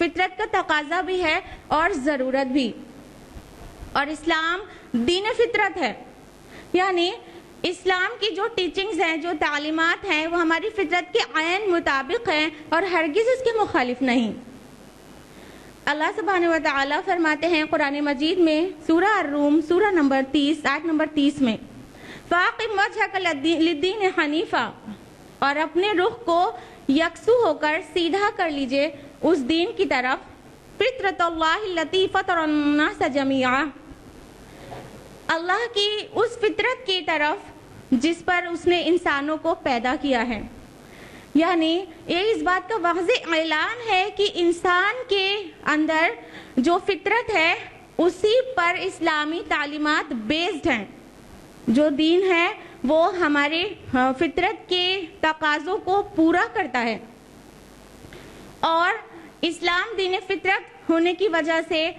فطرت کا تقاضا بھی ہے اور ضرورت بھی. اور اسلام دین فطرت ہے، یعنی اسلام کی جو ٹیچنگز ہیں، جو تعلیمات ہیں، وہ ہماری فطرت کے عین مطابق ہیں اور ہرگز اس کے مخالف نہیں. اللہ سبحانہ و تعالی فرماتے ہیں قرآن مجید میں سورہ الروم سورہ نمبر 30 آیت نمبر 30 میں فَأَقِمْ وَجْهَكَ لِلدِّينِ حَنِيفًا، اور اپنے رخ کو یکسو ہو کر سیدھا کر لیجئے اس دین کی طرف، فطرۃ اللہ التی فطر الناس جمیعا، اللہ کی اس فطرت کی طرف جس پر اس نے انسانوں کو پیدا کیا ہے. یعنی یہ اس بات کا واضح اعلان ہے کہ انسان کے اندر جو فطرت ہے اسی پر اسلامی تعلیمات بیسڈ ہیں. جو دین ہے وہ ہمارے فطرت کے تقاضوں کو پورا کرتا ہے، اور اسلام دین فطرت ہونے کی وجہ سے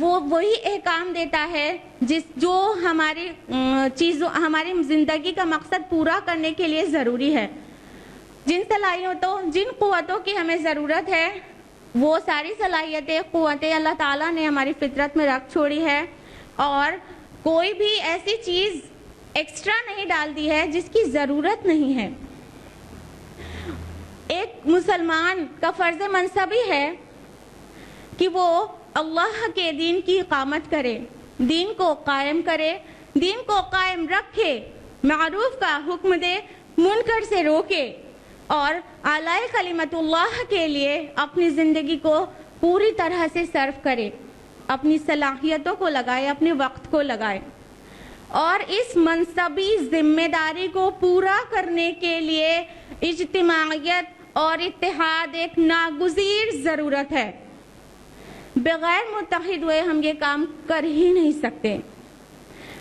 وہ وہی احکام دیتا ہے جو ہماری زندگی کا مقصد پورا کرنے کے لیے ضروری ہے. جن صلاحیتوں جن قوتوں کی ہمیں ضرورت ہے وہ ساری صلاحیتیں قوتیں اللہ تعالیٰ نے ہماری فطرت میں رکھ چھوڑی ہے، اور کوئی بھی ایسی چیز ایکسٹرا نہیں ڈال دی ہے جس کی ضرورت نہیں ہے. ایک مسلمان کا فرض منصبی ہے کہ وہ اللہ کے دین کی اقامت کرے، دین کو قائم کرے، دین کو قائم رکھے، معروف کا حکم دے، منکر سے روکے، اور اعلی کلمت اللہ کے لیے اپنی زندگی کو پوری طرح سے صرف کرے، اپنی صلاحیتوں کو لگائے، اپنے وقت کو لگائے. اور اس منصبی ذمہ داری کو پورا کرنے کے لیے اجتماعیت اور اتحاد ایک ناگزیر ضرورت ہے. بغیر متحد ہوئے ہم یہ کام کر ہی نہیں سکتے.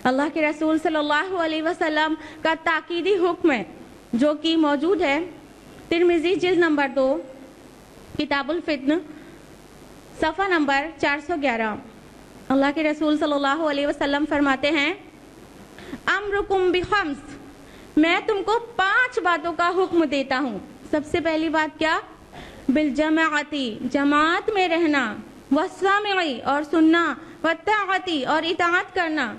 اللہ کے رسول صلی اللہ علیہ وسلم کا تاکیدی حکم ہے جو کہ موجود ہے ترمذی جلد نمبر 2 کتاب الفتن صفحہ نمبر 411. اللہ کے رسول صلی اللہ علیہ وسلم فرماتے ہیں امرکم بخمس، میں تم کو 5 باتوں کا حکم دیتا ہوں. سب سے پہلی بات کیا؟ بالجماعتی، جماعت میں رہنا، والسامعی اور سننا، والطاعتی اور اطاعت کرنا،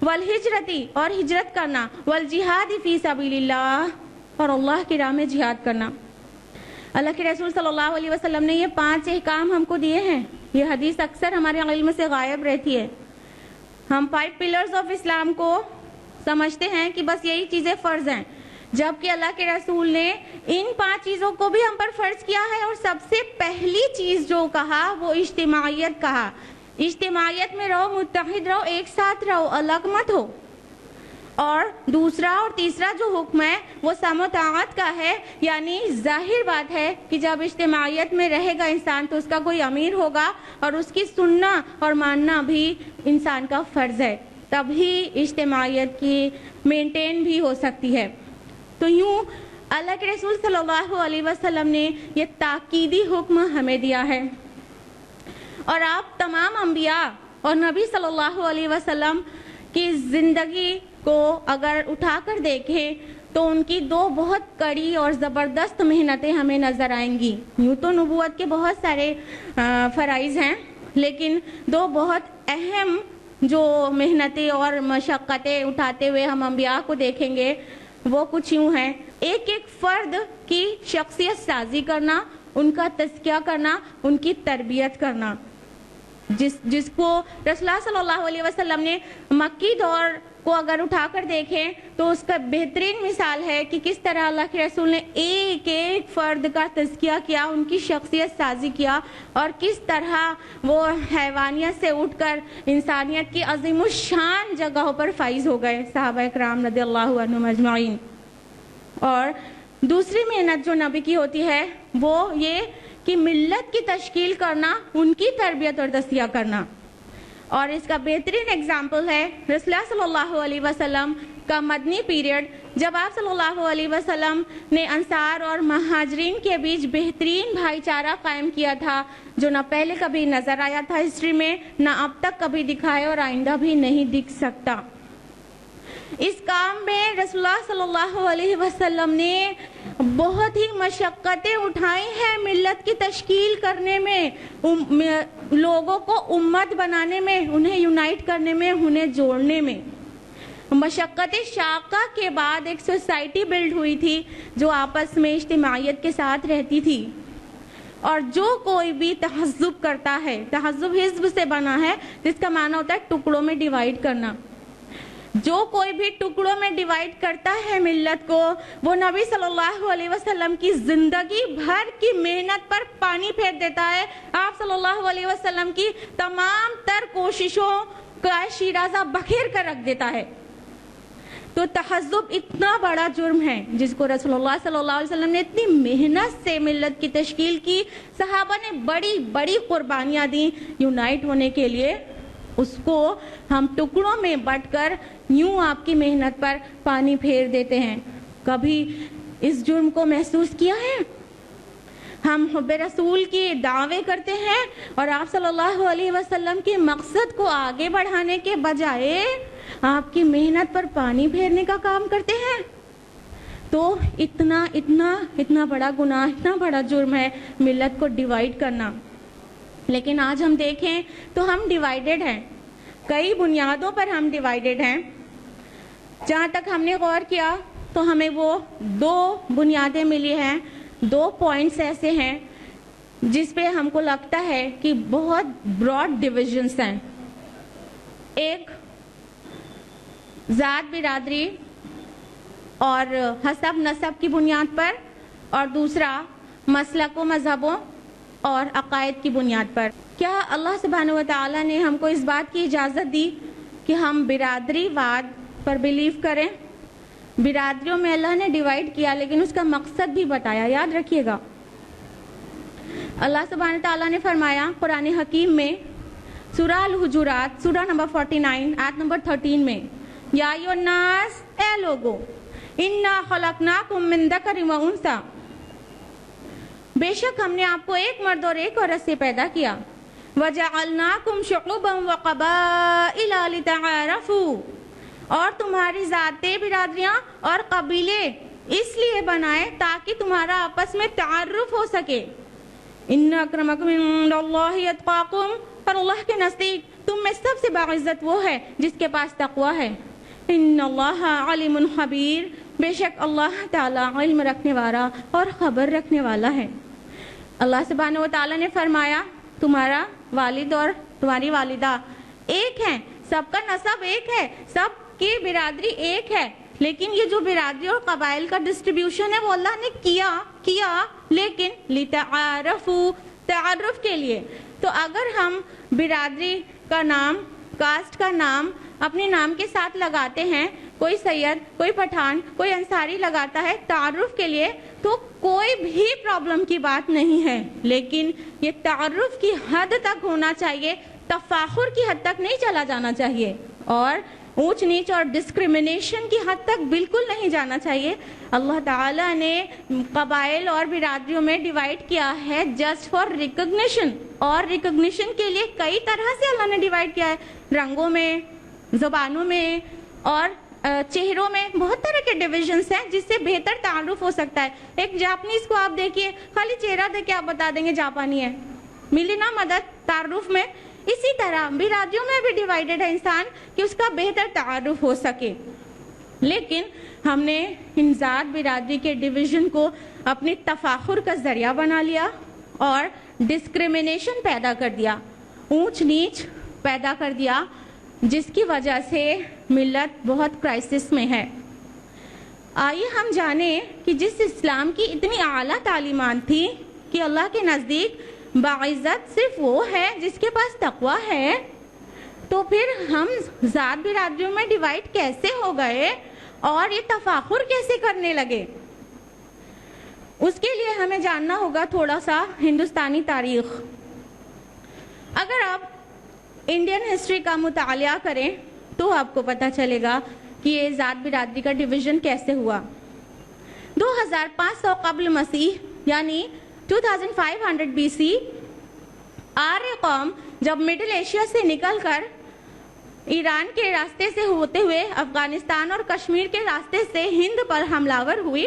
والہجرتی اور ہجرت کرنا، والجہاد فی سبیل اللہ اور اللہ کی راہ میں جہاد کرنا. اللہ کے رسول صلی اللہ علیہ وسلم نے یہ 5 احکام ہم کو دیے ہیں. یہ حدیث اکثر ہمارے علم سے غائب رہتی ہے. ہم 5 پلرز آف اسلام کو سمجھتے ہیں کہ بس یہی چیزیں فرض ہیں، جبکہ اللہ کے رسول نے ان 5 چیزوں کو بھی ہم پر فرض کیا ہے. اور سب سے پہلی چیز جو کہا وہ اجتماعیت کہا. اجتماعیت میں رہو، متحد رہو، ایک ساتھ رہو، الگ مت ہو. اور دوسرا اور تیسرا جو حکم ہے وہ سمع و طاعت کا ہے. یعنی ظاہر بات ہے کہ جب اجتماعیت میں رہے گا انسان تو اس کا کوئی امیر ہوگا، اور اس کی سننا اور ماننا بھی انسان کا فرض ہے، تبھی اجتماعیت کی مینٹین بھی ہو سکتی ہے. تو یوں اللہ کے رسول صلی اللہ علیہ وسلم نے یہ تاکیدی حکم ہمیں دیا ہے. اور آپ تمام انبیاء اور نبی صلی اللہ علیہ وسلم کی زندگی کو اگر اٹھا کر دیکھیں تو ان کی 2 بہت کڑی اور زبردست محنتیں ہمیں نظر آئیں گی. یوں تو نبوت کے بہت سارے فرائض ہیں، لیکن 2 بہت اہم جو محنتیں اور مشقتیں اٹھاتے ہوئے ہم انبیاء کو دیکھیں گے وہ کچھ یوں ہیں. ایک فرد کی شخصیت سازی کرنا، ان کا تزکیہ کرنا، ان کی تربیت کرنا، جس کو رسول اللہ صلی اللہ علیہ وسلم نے مکی دور کو اگر اٹھا کر دیکھیں تو اس کا بہترین مثال ہے کہ کس طرح اللہ کے رسول نے ایک فرد کا تزکیہ کیا، ان کی شخصیت سازی کیا، اور کس طرح وہ حیوانیت سے اٹھ کر انسانیت کی عظیم الشان جگہوں پر فائز ہو گئے صحابہ کرام رضی اللہ عنہم اجمعین. اور دوسری محنت جو نبی کی ہوتی ہے وہ یہ کہ ملت کی تشکیل کرنا، ان کی تربیت اور تزکیہ کرنا. اور اس کا بہترین اگزامپل ہے رسول اللہ صلی اللہ علیہ وسلم کا مدنی پیریڈ، جب آپ صلی اللہ علیہ وسلم نے انصار اور مہاجرین کے بیچ بہترین بھائی چارہ قائم کیا تھا، جو نہ پہلے کبھی نظر آیا تھا ہسٹری میں، نہ اب تک کبھی دکھائے اور آئندہ بھی نہیں دکھ سکتا. اس کام میں رسول اللہ صلی اللہ علیہ وسلم نے بہت ہی مشقتیں اٹھائی ہیں ملت ملت کی تشکیل کرنے میں، لوگوں کو امت بنانے میں، انہیں یونائٹ کرنے میں، انہیں جوڑنے میں۔ مشقت شاقہ کے بعد ایک سوسائٹی بلڈ ہوئی تھی جو آپس میں اجتماعیت کے ساتھ رہتی تھی، اور جو کوئی بھی تہذب کرتا ہے، تہذب حزب سے بنا ہے جس کا معنی ہوتا ہے ٹکڑوں میں ڈیوائیڈ کرنا، جو کوئی بھی ٹکڑوں میں ڈیوائیڈ کرتا ہے ملت کو، وہ نبی صلی اللہ علیہ وسلم کی زندگی بھر کی محنت پر پانی پھیر دیتا ہے، آپ صلی اللہ علیہ وسلم کی تمام تر کوششوں کا شیرازہ بکھیر کر رکھ دیتا ہے۔ تو تہذب اتنا بڑا جرم ہے جس کو رسول اللہ صلی اللہ علیہ وسلم نے اتنی محنت سے ملت کی تشکیل کی، صحابہ نے بڑی بڑی قربانیاں دیں یونائٹ ہونے کے لیے، اس کو ہم ٹکڑوں میں بٹ کر یوں آپ کی محنت پر پانی پھیر دیتے ہیں۔ کبھی اس جرم کو محسوس کیا ہے؟ ہم حب رسول کی دعوے کرتے ہیں اور آپ صلی اللہ علیہ وسلم کے مقصد کو آگے بڑھانے کے بجائے آپ کی محنت پر پانی پھیرنے کا کام کرتے ہیں۔ تو اتنا بڑا گناہ، اتنا بڑا جرم ہے ملت کو ڈیوائیڈ کرنا۔ لیکن آج ہم دیکھیں تو ہم ڈیوائیڈڈ ہیں، کئی بنیادوں پر ہم ڈیوائیڈڈ ہیں۔ جہاں تک ہم نے غور کیا تو ہمیں وہ 2 بنیادیں ملی ہیں، 2 پوائنٹس ایسے ہیں جس پہ ہم کو لگتا ہے کہ بہت براڈ ڈویژنس ہیں۔ ایک ذات برادری اور حسب نسب کی بنیاد پر، اور دوسرا مسلک و مذہبوں اور عقائد کی بنیاد پر۔ کیا اللہ سبحانہ و تعالیٰ نے ہم کو اس بات کی اجازت دی کہ ہم برادری واد پر بلیو کریں؟ برادریوں میں اللہ نے ڈیوائیڈ کیا لیکن اس کا مقصد بھی بتایا، یاد رکھیے گا۔ اللہ سبحانہ تعالیٰ نے فرمایا قرآن حکیم میں سورہ الحجرات سورہ نمبر 49 آیت نمبر 13 میں، یا ایھا الناس، اے لوگو، انا خلقناکم من ذکر و انثی، بے شک ہم نے آپ کو ایک مرد اور ایک عورت سے پیدا کیا، وجعلناکم شعوبا وقبائل لتعارفوا، اور تمہاری ذاتیں، برادریاں اور قبیلے اس لیے بنائے تاکہ تمہارا آپس میں تعارف ہو سکے۔ ان اکرمکم عند اللہ اتقاکم، اور اللہ کے نزدیک تم میں سب سے باعزت وہ ہے جس کے پاس تقوی ہے۔ ان اللہ علیم خبیر، بے شک اللہ تعالیٰ علم رکھنے والا اور خبر رکھنے والا ہے۔ اللہ سبحانہ و تعالیٰ نے فرمایا تمہارا والد اور تمہاری والدہ ایک ہیں، سب کا نسب ایک ہے، سب کی برادری ایک ہے، لیکن یہ جو برادری اور قبائل کا ڈسٹریبیوشن ہے وہ اللہ نے کیا لیکن لتعارفوا، تعارف کے لیے۔ تو اگر ہم برادری کا نام، کاسٹ کا نام اپنے نام کے ساتھ لگاتے ہیں، کوئی سید، کوئی پٹھان، کوئی انصاری لگاتا ہے تعارف کے لیے، تو کوئی بھی پرابلم کی بات نہیں ہے، لیکن یہ تعارف کی حد تک ہونا چاہیے، تفاخر کی حد تک نہیں چلا جانا چاہیے، اور اونچ نیچ اور ڈسکریمنیشن کی حد تک بالکل نہیں جانا چاہیے۔ اللہ تعالیٰ نے قبائل اور برادریوں میں ڈیوائیڈ کیا ہے جسٹ فار ریکگنیشن، اور ریکگنیشن کے لیے کئی طرح سے اللہ نے ڈیوائیڈ کیا ہے، رنگوں میں، زبانوں میں اور چہروں میں، بہت طرح کے ڈویژنس ہیں جس سے بہتر تعارف ہو سکتا ہے۔ ایک جاپنیز کو آپ دیکھیے، خالی چہرہ دیکھ کے آپ بتا دیں گے جاپانی ہے، ملی نا مدد تعارف میں۔ اسی طرح برادریوں میں بھی ڈیوائیڈڈ ہے انسان کہ اس کا بہتر تعارف ہو سکے، لیکن ہم نے ان ذات برادری کے ڈویژن کو اپنے تفاخر کا ذریعہ بنا لیا اور ڈسکریمنیشن پیدا کر دیا، اونچ نیچ پیدا کر دیا، جس کی وجہ سے ملت بہت کرائسس میں ہے۔ آئیے ہم جانیں کہ جس اسلام کی اتنی اعلیٰ تعلیمات تھی کہ اللہ کے نزدیک باعزت صرف وہ ہے جس کے پاس تقوی ہے، تو پھر ہم ذات برادریوں میں ڈیوائیڈ کیسے ہو گئے اور یہ تفاخر کیسے کرنے لگے؟ اس کے لیے ہمیں جاننا ہوگا تھوڑا سا ہندوستانی تاریخ۔ اگر آپ انڈین ہسٹری کا مطالعہ کریں تو آپ کو پتہ چلے گا کہ یہ ذات برادری کا ڈویژن کیسے ہوا۔ 2500 قبل مسیح یعنی 2500 BC آریہ قوم جب مڈل ایشیا سے نکل کر ایران کے راستے سے ہوتے ہوئے افغانستان اور کشمیر کے راستے سے ہند پر حملہ آور ہوئی،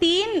3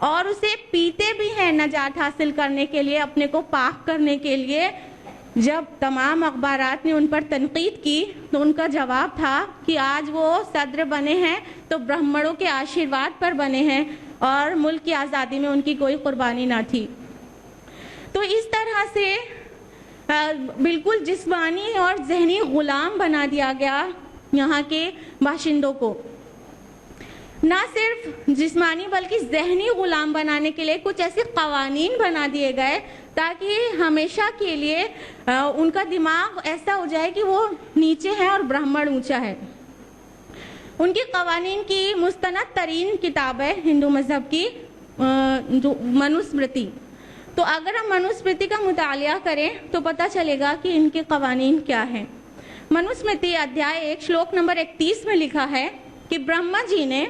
اور اسے پیتے بھی ہیں نجات حاصل کرنے کے لیے, اپنے کو پاک کرنے کے لیے. جب تمام اخبارات نے ان پر تنقید کی تو ان کا جواب تھا کہ آج وہ صدر بنے ہیں تو برہمنوں کے آشیرواد پر بنے ہیں اور ملک کی آزادی میں ان کی کوئی قربانی نہ تھی. تو اس طرح سے بالکل جسمانی اور ذہنی غلام بنا دیا گیا یہاں کے باشندوں کو. نہ صرف جسمانی بلکہ ذہنی غلام بنانے کے لیے کچھ ایسے قوانین بنا دیے گئے تاکہ ہمیشہ کے لیے ان کا دماغ ایسا ہو جائے کہ وہ نیچے ہے اور برہمن اونچا ہے. ان کی قوانین کی مستند ترین کتاب ہے ہندو مذہب کی جو منوسمرتی. تو اگر ہم منوسمرتی کا مطالعہ کریں تو پتہ چلے گا کہ ان کے قوانین کیا ہیں. منوسمرتی ادھیائے 1 شلوک نمبر 31 میں لکھا ہے کہ برہما جی نے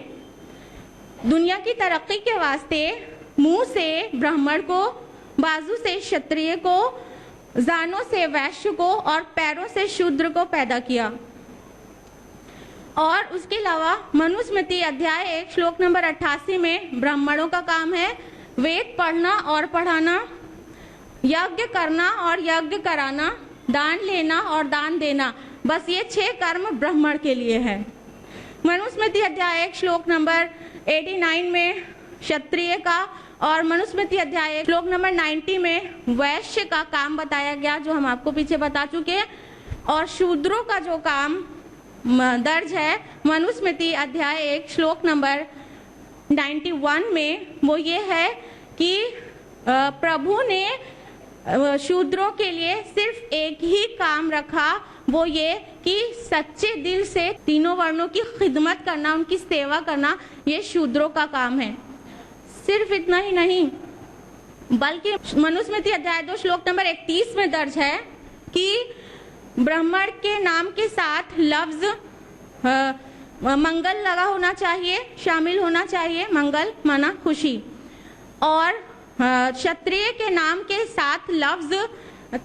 دنیا کی ترقی کے واسطے منہ سے برہمن کو, بازو سے شتریہ کو, زانوں سے ویشیہ کو اور پیروں سے شودر کو پیدا کیا. اور اس کے علاوہ منوسمرتی ادھیائے 1 شلوک نمبر 88 میں برہمنوں کا کام ہے وید پڑھنا اور پڑھانا, یجఞ کرنا اور یجঞ کرانا, دان لینا اور دان دینا. بس یہ 6 کرم برہمن کے لیے ہے. منوسمرتی ادھیائے 1 شلوک نمبر 89 میں شتریہ کا اور منوسمرتی ادھیائے شلوک نمبر 90 میں ویشیہ کا کام بتایا گیا جو ہم آپ کو پیچھے بتا چکے. اور شودروں کا جو کام درج ہے منوسمرتی ادھیائے 1 شلوک نمبر 91 میں وہ یہ ہے کہ پربھو نے شودروں کے لیے صرف ایک ہی کام رکھا, وہ یہ کہ سچے دل سے تینوں ورنوں کی خدمت کرنا, ان کی سیوا کرنا, یہ شودروں کا کام ہے. صرف اتنا ہی نہیں بلکہ منوسمرتی ادھیائے 2 شلوک نمبر 31 میں درج ہے کہ برہمن کے نام کے ساتھ لفظ منگل لگا ہونا چاہیے, شامل ہونا چاہیے. منگل مانا خوشی. اور شتریہ کے نام کے ساتھ لفظ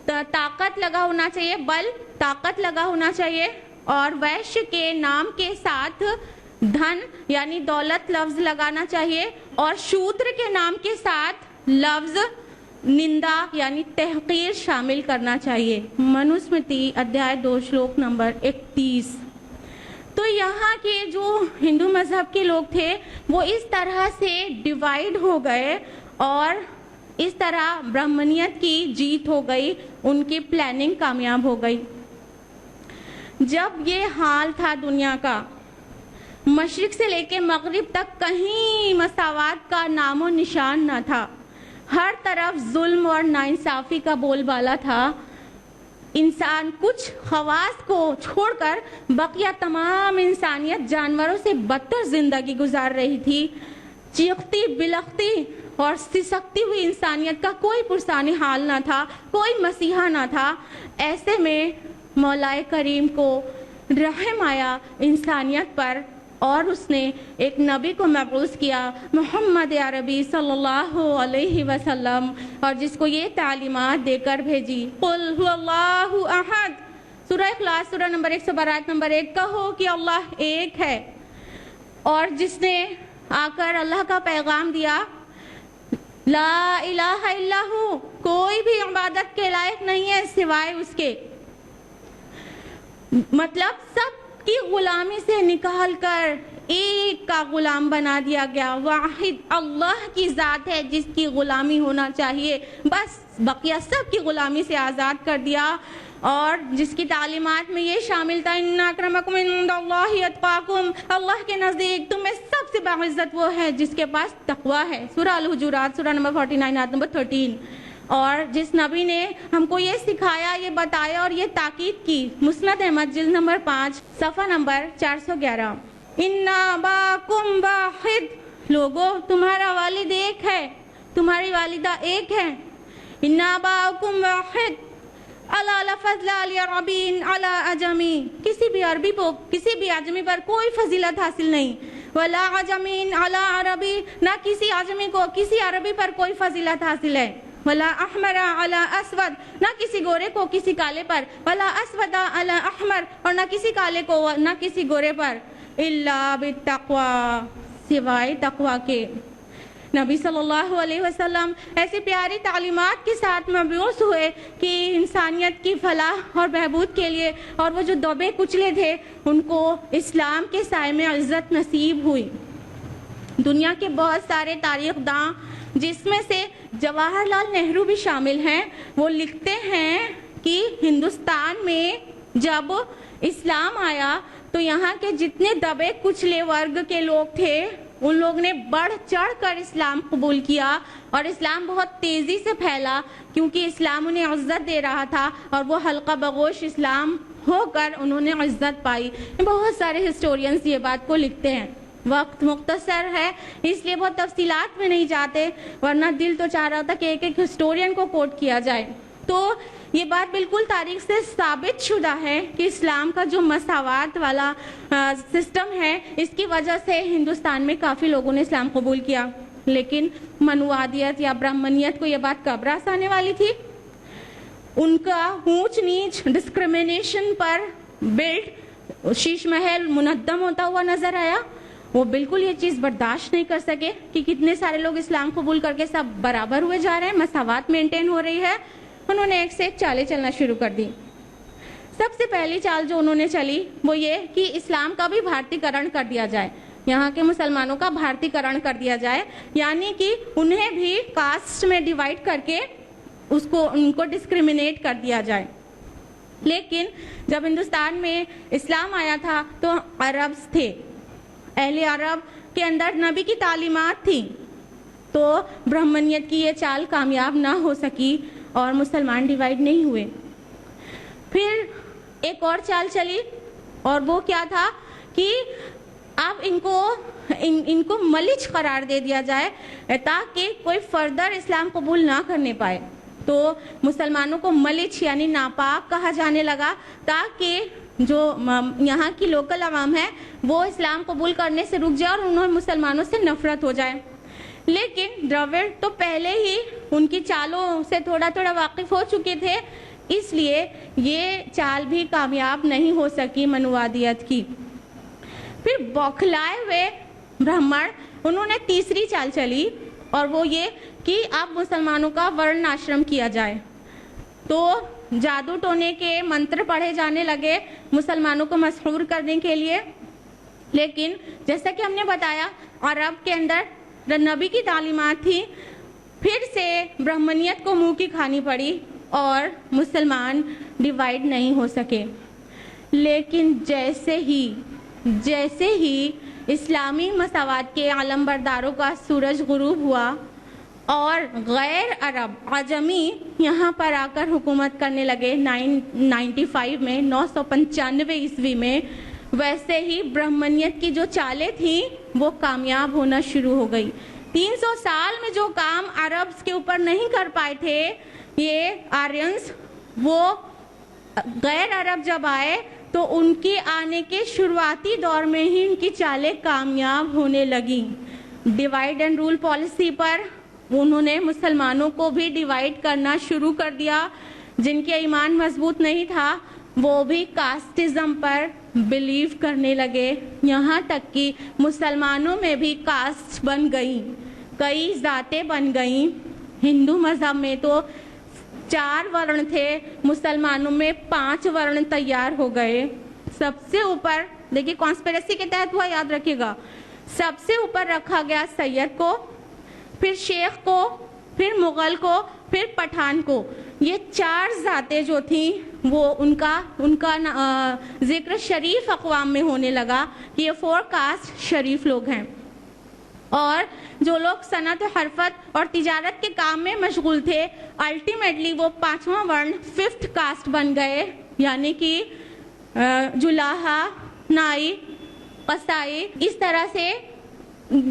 طاقت لگا ہونا چاہیے, بل, طاقت لگا ہونا چاہیے. اور ویشیہ کے نام کے ساتھ دھن یعنی دولت لفظ لگانا چاہیے. اور شودر کے نام کے ساتھ لفظ نندا یعنی تحقیر شامل کرنا چاہیے. منوسمرتی ادھیائے 2 شلوک نمبر 31. تو یہاں کے جو ہندو مذہب کے لوگ تھے وہ اس طرح سے ڈیوائیڈ ہو گئے اور اس طرح برہمنیت کی جیت ہو گئی, ان کی پلاننگ کامیاب ہو گئی. جب یہ حال تھا دنیا کا, مشرق سے لے کے مغرب تک کہیں مساوات کا نام و نشان نہ تھا. ہر طرف ظلم اور ناانصافی کا بول بالا تھا. انسان کچھ خواص کو چھوڑ کر بقیہ تمام انسانیت جانوروں سے بدتر زندگی گزار رہی تھی. چیختی بلختی اور سسکتی ہوئی انسانیت کا کوئی پرسانی حال نہ تھا, کوئی مسیحا نہ تھا. ایسے میں مولا کریم کو رحم آیا انسانیت پر اور اس نے ایک نبی کو مبعوث کیا, محمد عربی صلی اللہ علیہ وسلم, اور جس کو یہ تعلیمات دے کر بھیجی. قل هو اللہ احد, سورہ اخلاص سورہ نمبر 112 آیت نمبر 1, کہو کہ اللہ ایک ہے. اور جس نے آ کر اللہ کا پیغام دیا, لا الہ الا ہو, کوئی بھی عبادت کے لائق نہیں ہے سوائے اس کے. مطلب سب کی غلامی سے نکال کر ایک کا غلام بنا دیا گیا. واحد اللہ کی ذات ہے جس کی غلامی ہونا چاہیے, بس بقیہ سب کی غلامی سے آزاد کر دیا. اور جس کی تعلیمات میں یہ شامل تھا, ان اکرمکم عند اللہ اتقاکم, اللہ کے نزدیک تم میں سب سے باعزت وہ ہے جس کے پاس تقوی ہے. سورہ الحجرات سورہ نمبر 49 آیت نمبر 13. اور جس نبی نے ہم کو یہ سکھایا, یہ بتایا اور یہ تاکید کی, مسند احمد جلد نمبر 5 صفحہ نمبر 411, ان اباکم واحد, لوگو تمہارا والد ایک ہے, تمہاری والدہ ایک ہے. ان اباکم واحد الا لفضل علی عربین علی عجمی, کسی بھی عربی کو کسی بھی عجمی پر کوئی فضیلت حاصل نہیں. ولا عجمین علی عربی, نہ کسی عجمی کو کسی عربی پر کوئی فضیلت حاصل ہے. ولا احمر علی اسود, نہ کسی گورے کو کسی کالے پر. ولا اسود علی احمر, اور نہ کسی کالے کو نہ کسی گورے پر. الا بالتقوی, سوائے تقوی کے. نبی صلی اللہ علیہ وسلم ایسی پیاری تعلیمات کے ساتھ مبعوث ہوئے کہ انسانیت کی فلاح اور بہبود کے لیے، اور وہ جو دبے کچلے تھے ان کو اسلام کے سائے میں عزت نصیب ہوئی۔ دنیا کے بہت سارے تاریخ داں، جس میں سے جواہر لال نہرو بھی شامل ہیں، وہ لکھتے ہیں کہ ہندوستان میں جب اسلام آیا تو یہاں کے جتنے دبے کچلے ورگ کے لوگ تھے ان لوگ نے بڑھ چڑھ کر اسلام قبول کیا، اور اسلام بہت تیزی سے پھیلا کیونکہ اسلام انہیں عزت دے رہا تھا، اور وہ حلقہ بغوش اسلام ہو کر انہوں نے عزت پائی۔ بہت سارے ہسٹورینز یہ بات کو لکھتے ہیں۔ وقت مختصر ہے اس لیے بہت تفصیلات میں نہیں جاتے، ورنہ دل تو چاہ رہا تھا کہ ایک ایک ہسٹورین کو کوٹ کیا جائے۔ تو یہ بات بالکل تاریخ سے ثابت شدہ ہے کہ اسلام کا جو مساوات والا سسٹم ہے، اس کی وجہ سے ہندوستان میں کافی لوگوں نے اسلام قبول کیا۔ لیکن منوادیت یا برہمنیت کو یہ بات کب راس آنے والی تھی؟ ان کا اونچ نیچ ڈسکریمنیشن پر بلڈ شیش محل منظم ہوتا ہوا نظر آیا۔ وہ بالکل یہ چیز برداشت نہیں کر سکے کہ کتنے سارے لوگ اسلام قبول کر کے سب برابر ہوئے جا رہے ہیں، مساوات مینٹین ہو رہی ہے۔ انہوں نے ایک سے ایک چالیں چلنا شروع کر دی۔ سب سے پہلی چال جو انہوں نے چلی وہ یہ کہ اسلام کا بھی بھارتی کرن کر دیا جائے، یہاں کے مسلمانوں کا بھارتی کرن کر دیا جائے، یعنی کہ انہیں بھی کاسٹ میں ڈیوائیڈ کر کے ان کو ڈسکریمنیٹ کر دیا جائے۔ لیکن جب ہندوستان میں اسلام آیا تھا تو عربز تھے، اہل عرب کے اندر نبی کی تعلیمات تھیں، تو برہمنیت کی یہ چال کامیاب نہ ہو سکی اور مسلمان ڈیوائیڈ نہیں ہوئے۔ پھر ایک اور چال چلی، اور وہ کیا تھا کہ اب ان کو ملچ قرار دے دیا جائے تاکہ کوئی فردر اسلام قبول نہ کرنے پائے۔ تو مسلمانوں کو ملچ یعنی ناپاک کہا جانے لگا، تاکہ جو یہاں کی لوکل عوام ہے وہ اسلام قبول کرنے سے رک جائے اور انہیں مسلمانوں سے نفرت ہو جائے۔ لیکن ڈراوڈ تو پہلے ہی ان کی چالوں سے تھوڑا تھوڑا واقف ہو چکے تھے، اس لیے یہ چال بھی کامیاب نہیں ہو سکی منوادیت کی۔ پھر بوکھلائے ہوئے برہمن، انہوں نے تیسری چال چلی، اور وہ یہ کہ اب مسلمانوں کا ورن آشرم کیا جائے۔ تو جادو ٹونے کے منتر پڑھے جانے لگے مسلمانوں کو مسحور کرنے کے لیے۔ لیکن جیسا کہ ہم نے بتایا عرب کے اندر نبی کی تعلیمات تھی، پھر سے برہمنیت کو منہ کی کھانی پڑی اور مسلمان ڈیوائیڈ نہیں ہو سکے۔ لیکن جیسے ہی اسلامی مساوات کے علم برداروں کا سورج غروب ہوا اور غیر عرب عجمی یہاں پر آ کر حکومت کرنے لگے 995 عیسوی میں، ویسے ہی برہمنیت کی جو چالیں تھیں وہ کامیاب ہونا شروع ہو گئی۔ 300 سال میں جو کام عرب کے اوپر نہیں کر پائے تھے یہ آرینز، وہ غیر عرب جب آئے تو ان کے آنے کے شروعاتی دور میں ہی ان کی چالیں کامیاب ہونے لگیں۔ ڈیوائیڈ اینڈ رول پالیسی پر انہوں نے مسلمانوں کو بھی ڈیوائیڈ کرنا شروع کر دیا۔ جن کے ایمان مضبوط نہیں تھا وہ بھی کاسٹزم پر بلیو کرنے لگے، یہاں تک کہ مسلمانوں میں بھی کاسٹ بن گئیں، کئی ذاتیں بن گئیں۔ ہندو مذہب میں تو 4 ورن تھے، مسلمانوں میں 5 ورن تیار ہو گئے۔ سب سے اوپر دیکھیے کانسپیریسی کے تحت ہوا، یاد رکھیے گا، سب سے اوپر رکھا گیا سید کو، پھر شیخ کو، پھر مغل کو، پھر پٹھان کو۔ یہ 4 ذاتیں جو تھیں وہ ان کا ذکر شریف اقوام میں ہونے لگا کہ یہ 4 کاسٹ شریف لوگ ہیں، اور جو لوگ صنعت و حرفت اور تجارت کے کام میں مشغول تھے الٹیمیٹلی وہ 5واں ورن 5th کاسٹ بن گئے، یعنی کہ جلاحہ، نائی، قصائی، اس طرح سے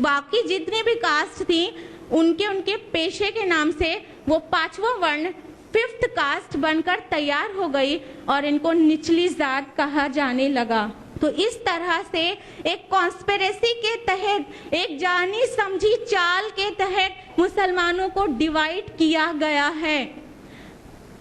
باقی جتنی بھی کاسٹ تھیں ان کے پیشے کے نام سے وہ 5واں ورن 5th کاسٹ بن کر تیار ہو گئی اور ان کو نچلی ذات کہا جانے لگا۔ تو اس طرح سے ایک کانسپیریسی کے تحت، ایک جانی سمجھی چال کے تحت مسلمانوں کو ڈیوائیڈ کیا گیا ہے۔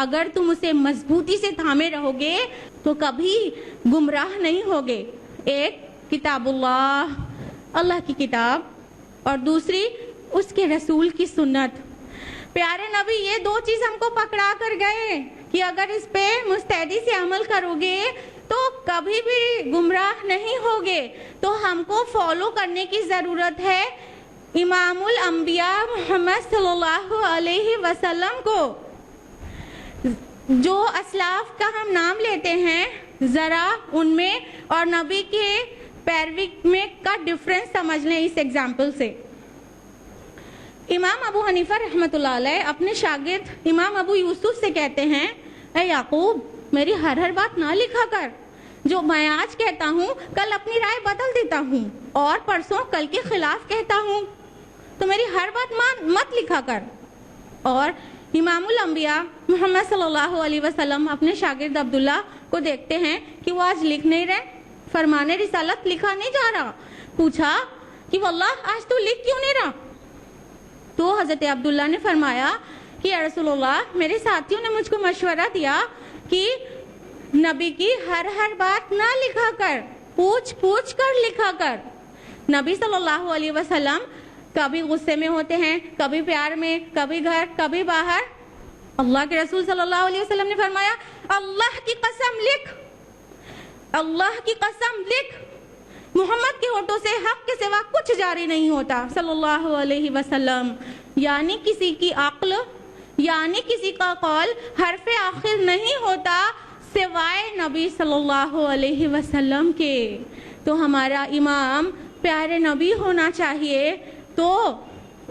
اگر تم اسے مضبوطی سے تھامے رہو گے تو کبھی گمراہ نہیں ہوگے. ایک کتاب اللہ کی کتاب اور دوسری اس کے رسول کی سنت. پیارے نبی یہ دو چیز ہم کو پکڑا کر گئے کہ اگر اس پہ مستعدی سے عمل کرو گے تو کبھی بھی گمراہ نہیں ہوگے. تو ہم کو فالو کرنے کی ضرورت ہے امام الانبیاء محمد صلی اللہ علیہ وسلم کو. جو اسلاف کا ہم نام لیتے ہیں ذرا ان میں اور نبی کے پیروی میں کا ڈفرنس سمجھ لیں اس ایگزامپل سے. امام ابو حنیفہ رحمۃ اللہ علیہ اپنے شاگرد امام ابو یوسف سے کہتے ہیں اے یعقوب میری ہر بات نہ لکھا کر. جو میں آج کہتا ہوں کل اپنی رائے بدل دیتا ہوں اور پرسوں کل کے خلاف کہتا ہوں, تو میری ہر بات مت لکھا کر. اور امام الانبیاء محمد صلی اللہ علیہ وسلم اپنے شاگرد عبداللہ کو دیکھتے ہیں کہ وہ آج لکھ نہیں رہے, فرمان رسالت لکھا نہیں جا رہا. پوچھا کہ واللہ آج تو لکھ کیوں نہیں رہا؟ تو حضرت عبداللہ نے فرمایا کہ یا رسول اللہ میرے ساتھیوں نے مجھ کو مشورہ دیا کہ نبی کی ہر بات نہ لکھا کر, پوچھ کر لکھا کر. نبی صلی اللہ علیہ وسلم کبھی غصے میں ہوتے ہیں, کبھی پیار میں, کبھی گھر, کبھی باہر. اللہ کے رسول صلی اللہ علیہ وسلم نے فرمایا اللہ کی قسم لکھ, اللہ کی قسم لکھ, محمد کے ہونٹوں سے حق کے سوا کچھ جاری نہیں ہوتا صلی اللہ علیہ وسلم. یعنی کسی کی عقل یعنی کسی کا قول حرف آخر نہیں ہوتا سوائے نبی صلی اللہ علیہ وسلم کے. تو ہمارا امام پیارے نبی ہونا چاہیے, تو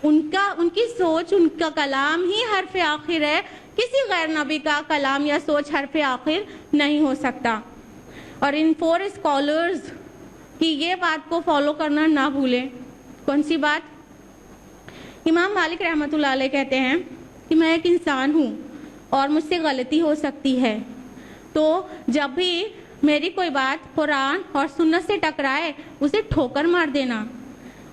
ان کی سوچ, ان کا کلام ہی حرف آخر ہے. کسی غیر نبی کا کلام یا سوچ حرف آخر نہیں ہو سکتا. اور ان 4 اسکالرز کی یہ بات کو فالو کرنا نہ بھولیں. کون سی بات؟ امام مالک رحمۃ اللہ علیہ کہتے ہیں کہ میں ایک انسان ہوں اور مجھ سے غلطی ہو سکتی ہے, تو جب بھی میری کوئی بات قرآن اور سنت سے ٹکرائے اسے ٹھوکر مار دینا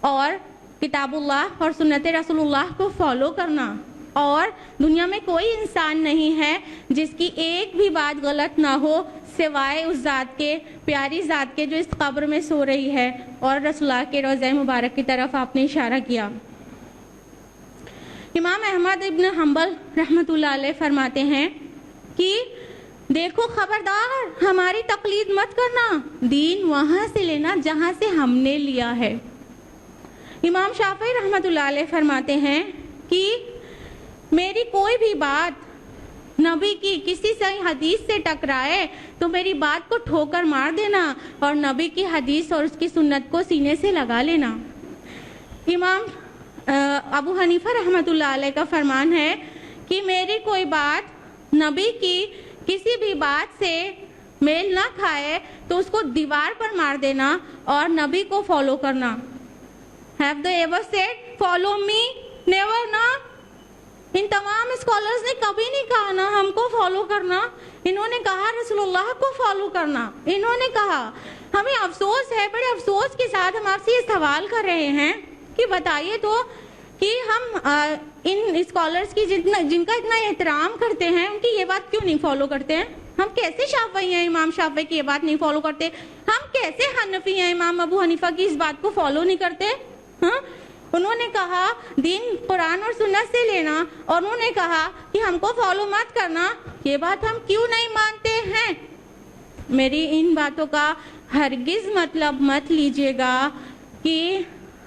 اور کتاب اللہ اور سنت رسول اللہ کو فالو کرنا. اور دنیا میں کوئی انسان نہیں ہے جس کی ایک بھی بات غلط نہ ہو سوائے اس ذات کے, پیاری ذات کے جو اس قبر میں سو رہی ہے. اور رسول اللہ کے روضہ مبارک کی طرف آپ نے اشارہ کیا. امام احمد ابن حنبل رحمۃ اللہ علیہ فرماتے ہیں کہ دیکھو خبردار ہماری تقلید مت کرنا, دین وہاں سے لینا جہاں سے ہم نے لیا ہے. امام شافعی رحمۃ اللہ علیہ فرماتے ہیں کہ میری کوئی بھی بات نبی کی کسی صحیح حدیث سے ٹکرائے تو میری بات کو ٹھوکر مار دینا اور نبی کی حدیث اور اس کی سنت کو سینے سے لگا لینا. امام ابو حنیفہ رحمۃ اللہ علیہ کا فرمان ہے کہ میری کوئی بات نبی کی کسی بھی بات سے میل نہ کھائے تو اس کو دیوار پر مار دینا اور نبی کو فالو کرنا. Have they ever said follow me? Never نا. ان تمام اسکالرز نے کبھی نہیں کہا نا ہم کو فالو کرنا, انہوں نے کہا رسول اللہ کو فالو کرنا. انہوں نے کہا, ہمیں افسوس ہے, بڑے افسوس کے ساتھ ہم آپ سے یہ سوال کر رہے ہیں کہ بتائیے تو کہ ہم ان اسکالرز کی جن کا اتنا احترام کرتے ہیں ان کی یہ بات کیوں نہیں فالو کرتے ہیں؟ ہم کیسے شافعی ہیں امام شافعی کی یہ بات نہیں فالو کرتے؟ ہم کیسے حنفی ہیں امام ابو حنیفہ کی اس بات کو فالو نہیں کرتے؟ ہاں, انہوں نے کہا دین قرآن اور سنت سے لینا اور انہوں نے کہا کہ ہم کو فالو مت کرنا. یہ بات ہم کیوں نہیں مانتے ہیں؟ میری ان باتوں کا ہرگز مطلب مت لیجیے گا کہ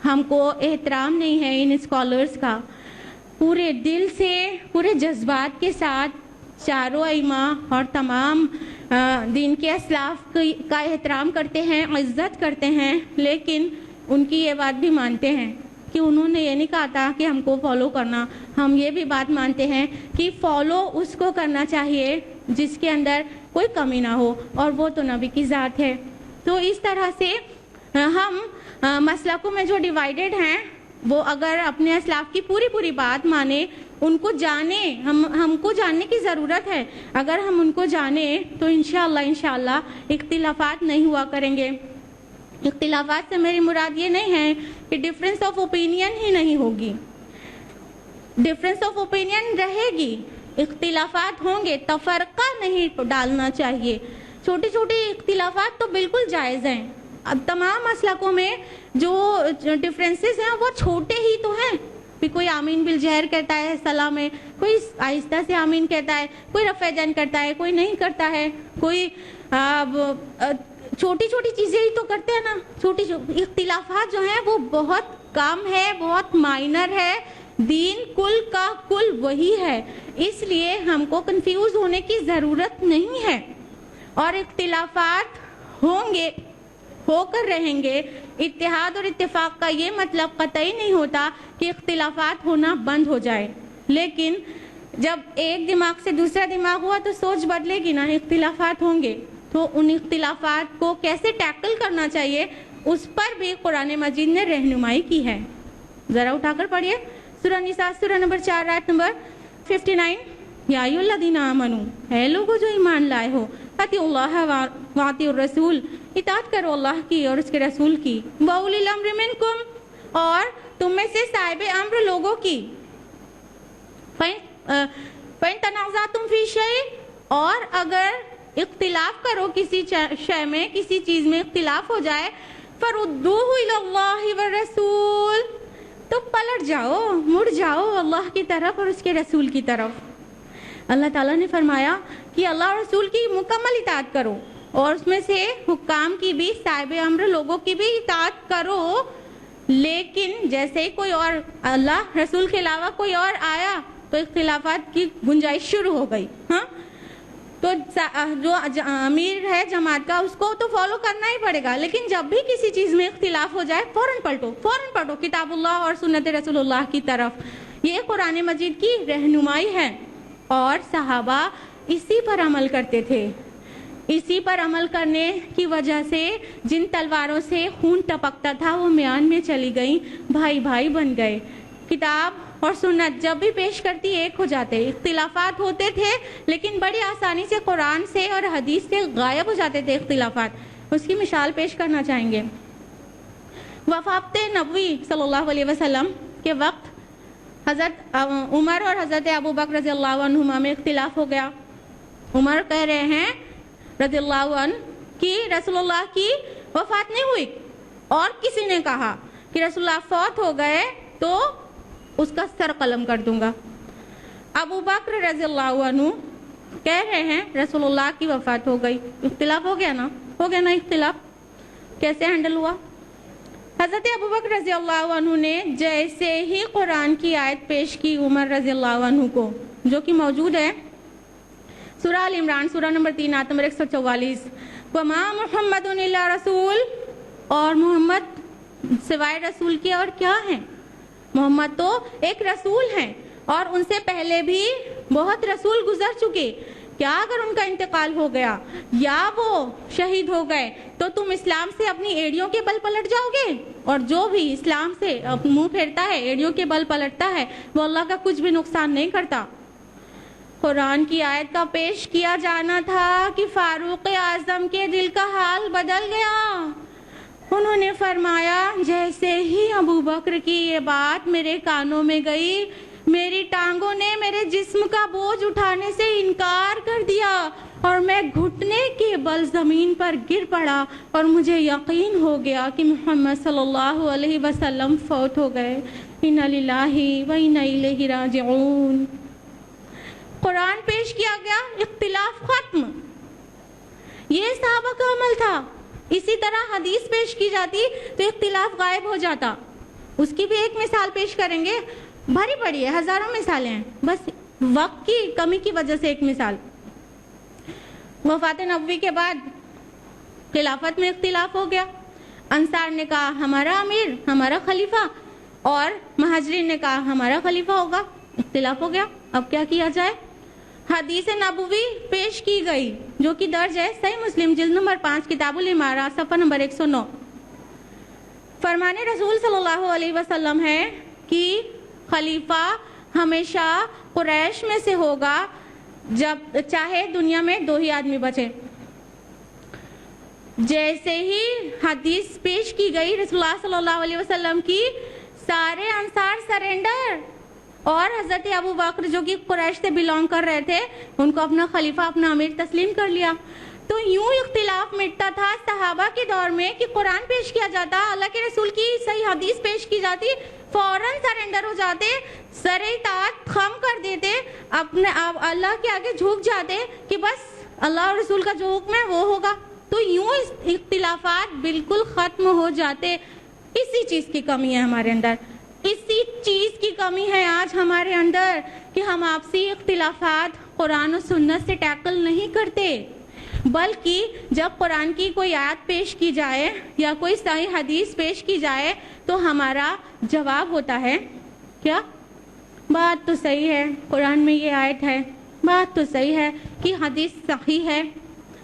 ہم کو احترام نہیں ہے ان اسکالرز کا. پورے دل سے, پورے جذبات کے ساتھ چاروں ائمہ اور تمام دین کے اسلاف کا احترام کرتے ہیں, عزت کرتے ہیں, لیکن ان کی یہ بات بھی مانتے ہیں کہ انہوں نے یہ نہیں کہا تھا کہ ہم کو فالو کرنا. ہم یہ بھی بات مانتے ہیں کہ فالو اس کو کرنا چاہیے جس کے اندر کوئی کمی نہ ہو, اور وہ تو نبی کی ذات ہے. تو اس طرح سے ہم مسلکوں میں جو ڈیوائیڈڈ ہیں وہ اگر اپنے اسلاف کی پوری بات مانیں, ان کو جانیں, ہم کو جاننے کی ضرورت ہے. اگر ہم ان کو جانیں تو انشاءاللہ اختلافات نہیں ہوا کریں گے. اختلافات سے میری مراد یہ نہیں ہے کہ ڈفرینس آف اوپینین ہی نہیں ہوگی, ڈفرینس آف اوپینین رہے گی, اختلافات ہوں گے، تفرقہ نہیں ڈالنا چاہیے. چھوٹی چھوٹی اختلافات تو بالکل جائز ہیں. اب تمام مسلکوں میں جو ڈفرینسز ہیں وہ چھوٹے ہی تو ہیں. کوئی آمین بالجہر کہتا ہے صلاح میں، کوئی آہستہ سے آمین کہتا ہے، کوئی رفع دین کرتا ہے، کوئی نہیں کرتا ہے، کوئی چھوٹی چھوٹی چیزیں ہی تو کرتے ہیں نا. چھوٹی اختلافات جو ہیں وہ بہت کم ہے، بہت مائنر ہے. دین کل کا کل وہی ہے، اس لیے ہم کو کنفیوز ہونے کی ضرورت نہیں ہے. اور اختلافات ہوں گے، ہو کر رہیں گے. اتحاد اور اتفاق کا یہ مطلب قطعی نہیں ہوتا کہ اختلافات ہونا بند ہو جائے، لیکن جب ایک دماغ سے دوسرا دماغ ہوا تو سوچ بدلے گی نا. اختلافات ہوں گے تو ان اختلافات کو کیسے ٹیکل کرنا چاہیے اس پر بھی قرآن مجید نے رہنمائی کی ہے. ذرا اٹھا کر پڑھیے سورہ نساء سورہ نمبر 4 آیت نمبر 59. یا ایھا الذین آمنوا، اے لوگو جو ایمان لائے ہو، اطیعوا اللہ واطیعوا الرسول، اطاعت کرو اللہ کی اور اس کے رسول کی. واولی الامر منکم، اور تم میں سے صاحب امر لوگوں کی. فَإِن تَنَازَعْتُمْ فِي شَيْءٍ، اور اگر اختلاف کرو کسی شے میں، کسی چیز میں اختلاف ہو جائے، فَرُدُّوهُ إِلَى اللَّهِ وَالرَّسُولِ، تو پلٹ جاؤ، مڑ جاؤ اللہ کی طرف اور اس کے رسول کی طرف. اللہ تعالیٰ نے فرمایا کہ اللہ اور رسول کی مکمل اطاعت کرو، اور اس میں سے حکام کی بھی، صاحب امر لوگوں کی بھی اطاعت کرو. لیکن جیسے ہی کوئی اور اللہ رسول کے علاوہ کوئی اور آیا تو اختلافات کی گنجائش شروع ہو گئی. ہاں، تو جو امیر ہے جماعت کا اس کو تو فالو کرنا ہی پڑے گا، لیکن جب بھی کسی چیز میں اختلاف ہو جائے فوراً پلٹو کتاب اللہ اور سنت رسول اللہ کی طرف. یہ قرآن مجید کی رہنمائی ہے، اور صحابہ اسی پر عمل کرتے تھے. اسی پر عمل کرنے کی وجہ سے جن تلواروں سے خون ٹپکتا تھا وہ میان میں چلی گئیں، بھائی بھائی بن گئے. کتاب اور سنت جب بھی پیش کرتی ایک ہو جاتے. اختلافات ہوتے تھے لیکن بڑی آسانی سے قرآن سے اور حدیث سے غائب ہو جاتے تھے اختلافات. اس کی مثال پیش کرنا چاہیں گے. وفات نبوی صلی اللہ علیہ وسلم کے وقت حضرت عمر اور حضرت ابو بکر رضی اللہ عنہما میں اختلاف ہو گیا. عمر کہہ رہے ہیں رضی اللہ عنہ کہ رسول اللہ کی وفات نہیں ہوئی، اور کسی نے کہا کہ رسول اللہ فوت ہو گئے تو اس کا سر قلم کر دوں گا. ابو بکر رضی اللہ عنہ کہہ رہے ہیں رسول اللہ کی وفات ہو گئی. اختلاف ہو گیا نا اختلاف. کیسے ہینڈل ہوا؟ حضرت ابوبکر رضی اللہ عنہ نے جیسے ہی قرآن کی آیت پیش کی عمر رضی اللہ عنہ کو، جو کہ موجود ہے سورہ آل عمران سورہ نمبر 3 آیت نمبر 144. وما محمد الا رسول، اور محمد سوائے رسول کے اور کیا ہیں؟ محمد تو ایک رسول ہیں، اور ان سے پہلے بھی بہت رسول گزر چکے. کیا اگر ان کا انتقال ہو گیا یا وہ شہید ہو گئے تو تم اسلام سے اپنی ایڑیوں کے بل پلٹ جاؤ گے؟ اور جو بھی اسلام سے منہ پھیرتا ہے، ایڑیوں کے بل پلٹتا ہے، وہ اللہ کا کچھ بھی نقصان نہیں کرتا. قرآن کی آیت کا پیش کیا جانا تھا کہ فاروق اعظم کے دل کا حال بدل گیا. انہوں نے فرمایا جیسے ہی ابو بکر کی یہ بات میرے کانوں میں گئی، میری ٹانگوں نے میرے جسم کا بوجھ اٹھانے سے انکار کر دیا، اور میں گھٹنے کے بل زمین پر گر پڑا، اور مجھے یقین ہو گیا کہ محمد صلی اللہ علیہ وسلم فوت ہو گئے. انا للہ و انا الیہ راجعون. قرآن پیش کیا گیا، اختلاف ختم. یہ صحابہ کا عمل تھا. اسی طرح حدیث پیش کی جاتی تو اختلاف غائب ہو جاتا. اس کی بھی ایک مثال پیش کریں گے. بھری پڑی ہے، ہزاروں مثالیں ہیں، بس وقت کی کمی کی وجہ سے ایک مثال. وفات نبوی کے بعد خلافت میں اختلاف ہو گیا. انصار نے کہا ہمارا امیر، ہمارا خلیفہ، اور مہاجرین نے کہا ہمارا خلیفہ ہوگا. اختلاف ہو گیا. اب کیا کیا جائے؟ حدیث نبوی پیش کی گئی جو کہ درج ہے صحیح مسلم جلد نمبر 5 کتاب الامارہ صفحہ نمبر 109. فرمان رسول صلی اللہ علیہ وسلم ہے کہ خلیفہ ہمیشہ قریش میں سے ہوگا، جب چاہے دنیا میں 2 ہی آدمی بچے. جیسے ہی حدیث پیش کی گئی رسول اللہ صلی اللہ علیہ وسلم کی، سارے انصار سرینڈر. اور حضرت ابو بکر جو کہ قریش سے بلانگ کر رہے تھے ان کو اپنا خلیفہ اپنا امیر تسلیم کر لیا. تو یوں اختلاف مٹتا تھا صحابہ کے دور میں کہ قرآن پیش کیا جاتا, اللہ کے رسول کی صحیح حدیث پیش کی جاتی, فوراً سرنڈر ہو جاتے, سر اطاعت خم کر دیتے, اپنے اللہ کے آگے جھک جاتے کہ بس اللہ اور رسول کا جو حکم ہے وہ ہوگا. تو یوں اختلافات بالکل ختم ہو جاتے. اسی چیز کی کمی ہے ہمارے اندر, اسی چیز کی کمی ہے آج ہمارے اندر کہ ہم آپسی اختلافات قرآن و سنت سے ٹیکل نہیں کرتے, بلکہ جب قرآن کی کوئی آیت پیش کی جائے یا کوئی صحیح حدیث پیش کی جائے تو ہمارا جواب ہوتا ہے کیا, بات تو صحیح ہے, قرآن میں یہ آیت ہے, بات تو صحیح ہے کہ حدیث صحیح ہے,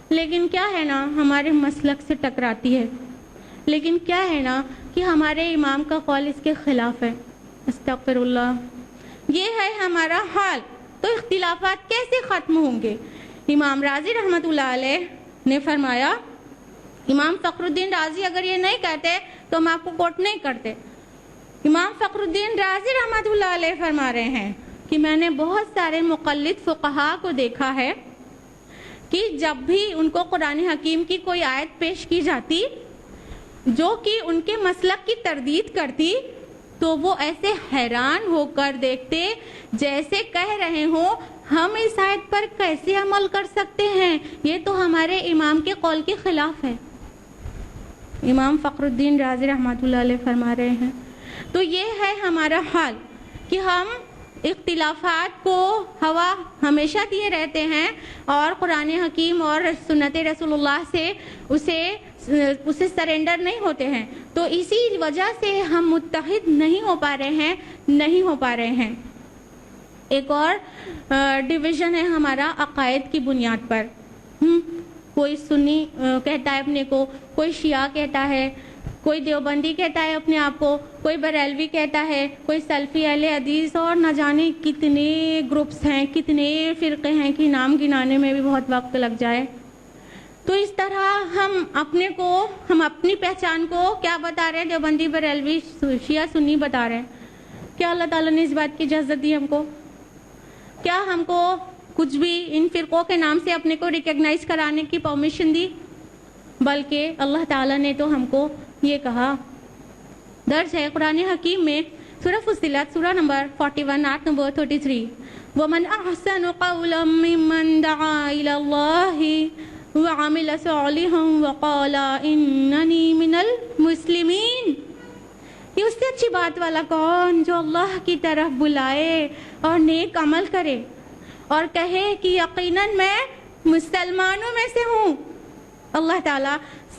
لیکن کیا ہے نا ہمارے مسلک سے ٹکراتی ہے, لیکن کیا ہے نا کہ ہمارے امام کا قول اس کے خلاف ہے. استغفر اللہ. یہ ہے ہمارا حال. تو اختلافات کیسے ختم ہوں گے؟ امام رازی رحمۃ اللہ علیہ نے فرمایا, امام فخر الدین رازی اگر یہ نہیں کہتے تو ہم آپ کو کوٹ نہیں کرتے. امام فخر الدین رازی رحمۃ اللہ علیہ فرما رہے ہیں کہ میں نے بہت سارے مقلد فقہا کو دیکھا ہے کہ جب بھی ان کو قرآن حکیم کی کوئی آیت پیش کی جاتی جو کہ ان کے مسلک کی تردید کرتی تو وہ ایسے حیران ہو کر دیکھتے جیسے کہہ رہے ہوں ہم اس آیت پر کیسے عمل کر سکتے ہیں, یہ تو ہمارے امام کے قول کے خلاف ہے. امام فخر الدین رازی رحمۃ اللہ علیہ فرما رہے ہیں. تو یہ ہے ہمارا حال کہ ہم اختلافات کو ہوا ہمیشہ دیے رہتے ہیں اور قرآن حکیم اور سنت رسول اللہ سے اسے سرنڈر نہیں ہوتے ہیں. تو اسی وجہ سے ہم متحد نہیں ہو پا رہے ہیں. ایک اور ڈویژن ہے ہمارا عقائد کی بنیاد پر. کوئی سنی کہتا ہے اپنے کو, کوئی شیعہ کہتا ہے, کوئی دیوبندی کہتا ہے اپنے آپ کو, کوئی بریلوی کہتا ہے, کوئی سلفی اہل حدیث, اور نہ جانے کتنے گروپس ہیں, کتنے فرقے ہیں کہ نام گنانے میں بھی بہت وقت لگ جائے. تو اس طرح ہم اپنی پہچان کو کیا بتا رہے ہیں؟ دیوبندی, بریلوی, شیعہ, سنی بتا رہے ہیں. کیا اللہ تعالیٰ نے اس بات کی اجازت دی ہم کو؟ کیا ہم کو کچھ بھی ان فرقوں کے نام سے اپنے کو ریکگنائز کرانے کی پرمیشن دی؟ بلکہ اللہ تعالیٰ نے تو ہم کو یہ کہا, درج ہے قرآن حکیم میں سورہ فصلت سورہ نمبر 41 آیت نمبر 33, وَمَنْ أَحْسَنُ قَوْلًا مِّمَّنْ دَعَا إِلَى اللَّهِ وَعَمِلَ صَالِحًا وَقَالَ إِنَّنِي مِنَ الْمُسْلِمِينَ. یہ اس سے اچھی بات والا کون جو اللہ کی طرف بلائے اور نیک عمل کرے اور کہے کہ یقیناً میں مسلمانوں میں سے ہوں. اللہ تعالیٰ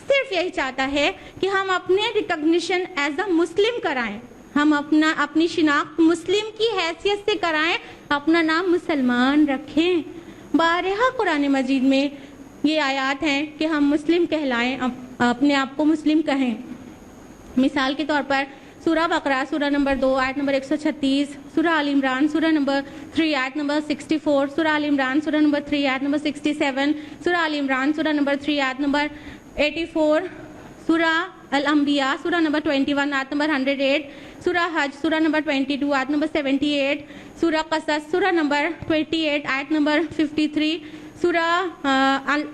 صرف یہی چاہتا ہے کہ ہم اپنے ریکگنیشن ایز اے مسلم کرائیں, ہم اپنی شناخت مسلم کی حیثیت سے کرائیں, اپنا نام مسلمان رکھیں. بارہا قرآن مجید میں یہ آیات ہیں کہ ہم مسلم کہلائیں, اپنے آپ کو مسلم کہیں. مثال کے طور پر سورہ بقرہ سورہ نمبر 2 آیت نمبر 136, سورہ آل عمران سورہ نمبر 3 آیت نمبر 64, سورہ آل عمران سورہ نمبر 3 آیت نمبر 67, سورہ آل عمران سورہ نمبر 3 آیت نمبر 84, سورہ الانبیاء سورہ نمبر 21 آیت نمبر 108, سورہ حج سورہ نمبر 22 آیت نمبر 78, سورہ قصص سورہ نمبر 28 آیت نمبر 53, سورہ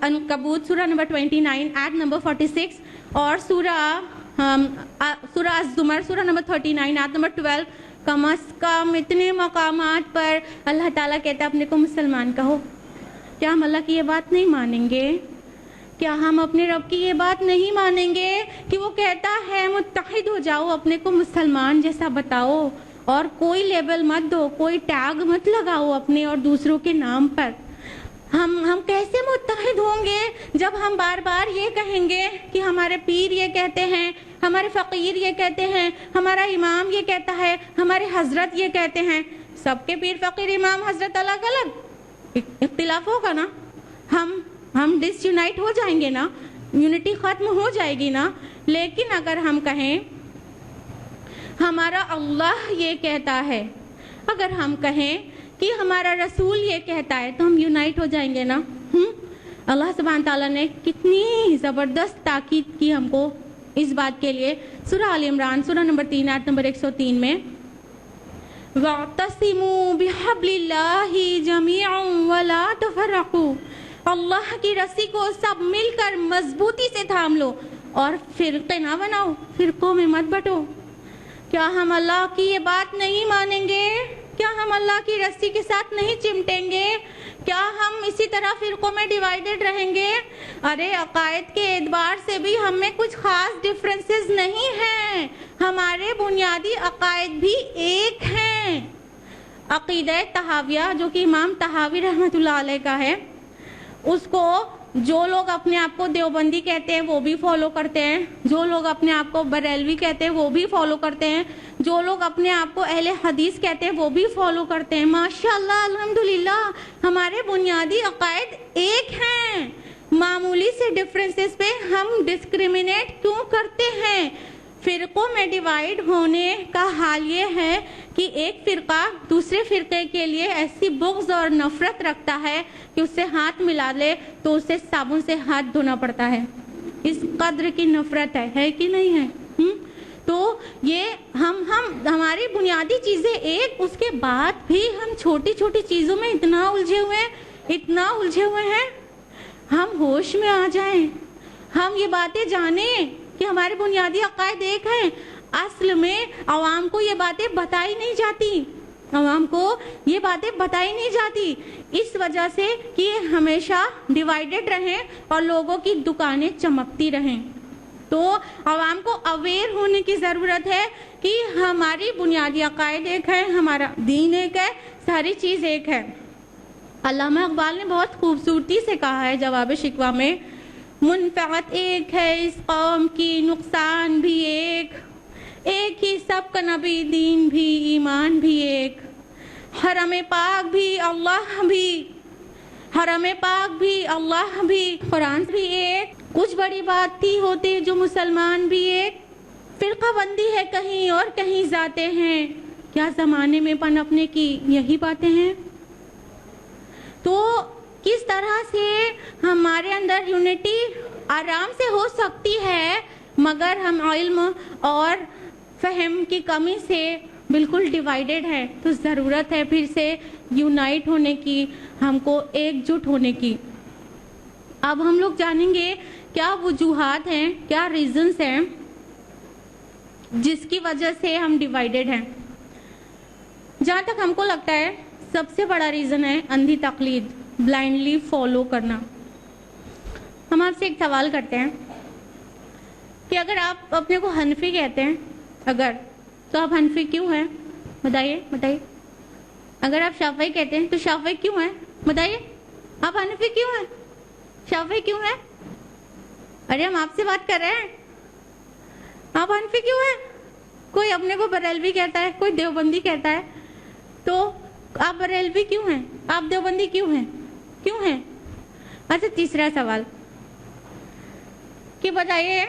عنکبوت سورہ نمبر 29 آیت نمبر 46 اور سورہ الزمر سورہ نمبر 39 آیت نمبر 12. کم از کم اتنے مقامات پر اللہ تعالیٰ کہتا ہے اپنے کو مسلمان کہو. کیا ہم اللہ کی یہ بات نہیں مانیں گے؟ کیا ہم اپنے رب کی یہ بات نہیں مانیں گے کہ وہ کہتا ہے متحد ہو جاؤ, اپنے کو مسلمان جیسا بتاؤ اور کوئی لیبل مت دو, کوئی ٹیگ مت لگاؤ اپنے اور دوسروں کے نام پر. ہم کیسے متحد ہوں گے جب ہم بار بار یہ کہیں گے کہ ہمارے پیر یہ کہتے ہیں, ہمارے فقیر یہ کہتے ہیں, ہمارا امام یہ کہتا ہے, ہمارے حضرت یہ کہتے ہیں. سب کے پیر فقیر امام حضرت الگ الگ, اختلاف ہوگا نا, ہم ڈس یونائٹ ہو جائیں گے نا, یونٹی ختم ہو جائے گی نا. لیکن اگر ہم کہیں ہمارا اللہ یہ کہتا ہے, اگر ہم کہیں کہ ہمارا رسول یہ کہتا ہے, تو ہم یونائٹ ہو جائیں گے نا. اللہ سبحانہ تعالیٰ نے کتنی زبردست تاکید کی ہم کو اس بات کے لیے. سورہ آل عمران سورہ نمبر 3 آیت نمبر 103 میں وَاعْتَصِمُوا بِحَبْلِ اللَّهِ جَمِيعًا وَلَا تَفَرَّقُوا، اللہ کی رسی کو سب مل کر مضبوطی سے تھام لو اور فرقے نہ بناؤ، فرقوں میں مت بٹو۔ کیا ہم اللہ کی یہ بات نہیں مانیں گے؟ کیا ہم اللہ کی رسی کے ساتھ نہیں چمٹیں گے؟ کیا ہم اسی طرح فرقوں میں ڈیوائیڈڈ رہیں گے؟ ارے عقائد کے اعتبار سے بھی ہم میں کچھ خاص ڈفرینسز نہیں ہیں، ہمارے بنیادی عقائد بھی ایک ہیں۔ عقیدہ طحاویہ جو کہ امام طحاوی رحمۃ اللہ علیہ کا ہے، اس کو جو لوگ اپنے آپ کو دیوبندی کہتے ہیں وہ بھی فالو کرتے ہیں، جو لوگ اپنے آپ کو بریلوی کہتے ہیں وہ بھی فالو کرتے ہیں، جو لوگ اپنے آپ کو اہل حدیث کہتے ہیں وہ بھی فالو کرتے ہیں۔ ماشاءاللہ، الحمدللہ، ہمارے بنیادی عقائد ایک ہیں۔ معمولی سے ڈفرینسز پہ ہم ڈسکریمنیٹ کیوں کرتے ہیں؟ فرقوں میں ڈیوائیڈ ہونے کا حال یہ ہے کہ ایک فرقہ دوسرے فرقے کے لیے ایسی بغض اور نفرت رکھتا ہے کہ اس سے ہاتھ ملا لے تو اسے صابن سے ہاتھ دھونا پڑتا ہے، اس قدر کی نفرت ہے کہ نہیں ہے؟ تو یہ ہماری بنیادی چیزیں ایک، اس کے بعد بھی ہم چھوٹی چھوٹی چیزوں میں اتنا الجھے ہوئے ہیں۔ ہم ہوش میں آ جائیں، ہم یہ باتیں جانیں کہ ہمارے بنیادی عقائد ایک ہیں۔ اصل میں عوام کو یہ باتیں بتائی نہیں جاتی، اس وجہ سے کہ یہ ہمیشہ ڈیوائیڈڈ رہیں اور لوگوں کی دکانیں چمکتی رہیں۔ تو عوام کو اویئر ہونے کی ضرورت ہے کہ ہماری بنیادی عقائد ایک ہے، ہمارا دین ایک ہے، ساری چیز ایک ہے۔ علامہ اقبال نے بہت خوبصورتی سے کہا ہے جواب شکوہ میں، منفعت ایک ہے اس قوم کی، نقصان بھی ایک ہی سب کا نبی، دین بھی، ایمان بھی ایک، حرم پاک بھی اللہ بھی، قرآن بھی ایک، کچھ بڑی بات تھی ہوتے جو مسلمان بھی ایک، فرقہ بندی ہے کہیں اور کہیں ذاتیں ہیں، کیا زمانے میں پنپنے کی یہی باتیں ہیں؟ تو کس طرح سے ہمارے اندر یونٹی آرام سے ہو سکتی ہے، مگر ہم علم اور فہم کی کمی سے بالکل ڈیوائیڈڈ ہے۔ تو ضرورت ہے پھر سے یونائٹ ہونے کی، ہم کو ایک جٹ ہونے کی۔ اب ہم لوگ جانیں گے کیا وجوہات ہیں، کیا ریزنز ہیں جس کی وجہ سے ہم ڈیوائیڈڈ ہیں۔ جہاں تک ہم کو لگتا ہے سب سے بڑا ریزن ہے اندھی تقلید، بلائنڈلی فالو کرنا۔ ہم آپ سے ایک سوال کرتے ہیں کہ اگر آپ اپنے کو حنفی کہتے ہیں تو آپ حنفی کیوں ہیں؟ بتائیے۔ اگر آپ شافعی کہتے ہیں تو شافعی کیوں ہیں؟ بتائیے۔ آپ حنفی کیوں ہیں؟ شافعی کیوں ہیں؟ ارے ہم آپ سے بات کر رہے ہیں، آپ حنفی کیوں ہیں؟ کوئی اپنے کو بریلوی کہتا ہے، کوئی دیوبندی کہتا ہے، تو آپ بریلوی کیوں ہیں؟ آپ دیوبندی کیوں ہیں؟ اچھا، تیسرا سوال کہ بتائیے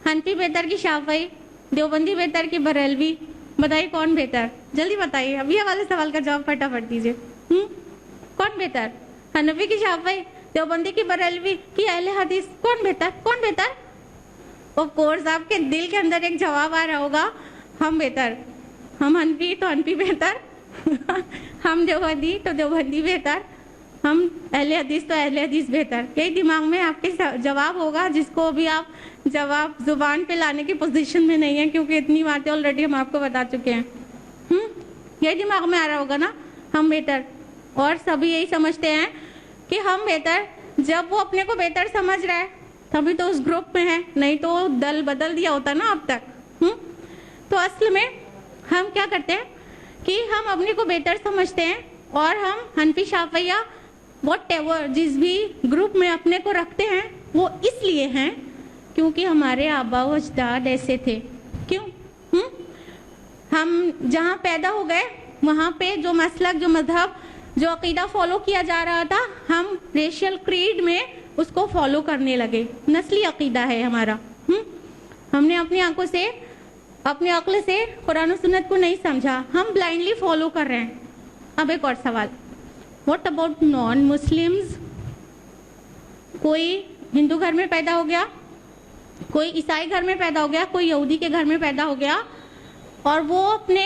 حنفی بہتر کی شافعی، دیوبندی بہتر کی بریلوی، بتائیے کون بہتر؟ جلدی بتائیے، اب یہ والے سوال کا جواب پھٹافٹ دیجیے۔ کون بہتر؟ حنفی کی شافعی، دیوبندی کی بریلوی کی اہل حدیث؟ کون بہتر؟ آف کورس آپ کے دل کے اندر ایک جواب آ رہا ہوگا، ہم بہتر۔ ہم حنفی تو حنفی بہتر، ہم دیوبندی تو دیوبندی بہتر، ہم اہل حدیث تو اہل حدیث بہتر۔ یہی دماغ میں آپ کے جواب ہوگا، جس کو بھی آپ جواب زبان پہ لانے کی پوزیشن میں نہیں ہے، کیونکہ اتنی باتیں آلریڈی ہم آپ کو بتا چکے ہیں۔ یہی دماغ میں آ رہا ہوگا نا، ہم بہتر۔ اور سبھی یہی سمجھتے ہیں کہ ہم بہتر۔ جب وہ اپنے کو بہتر سمجھ رہا ہے تبھی تو اس گروپ میں ہے، نہیں تو دل بدل دیا ہوتا نا اب تک۔ تو اصل میں ہم کیا کرتے ہیں کہ ہم اپنے کو بہتر سمجھتے ہیں، اور ہم حنفی شافعیہ واٹ ایور جس بھی گروپ میں اپنے کو رکھتے ہیں وہ اس لیے ہیں کیونکہ ہمارے آبا و اجداد ایسے تھے۔ کیوں؟ ہم جہاں پیدا ہو گئے وہاں پہ جو مسلک، جو مذہب، جو عقیدہ فالو کیا جا رہا تھا، ہم ریشل کریڈ میں اس کو فالو کرنے لگے۔ نسلی عقیدہ ہے ہمارا۔ ہم نے اپنی آنکھوں سے، اپنے عقل سے قرآن و سنت کو نہیں سمجھا، ہم بلائنڈلی فالو کر رہے ہیں۔ اب ایک اور سوال، واٹ اباؤٹ نان مسلمز؟ کوئی ہندو گھر میں پیدا ہو گیا، کوئی عیسائی گھر میں پیدا ہو گیا، کوئی یہودی کے گھر میں پیدا ہو گیا، اور وہ اپنے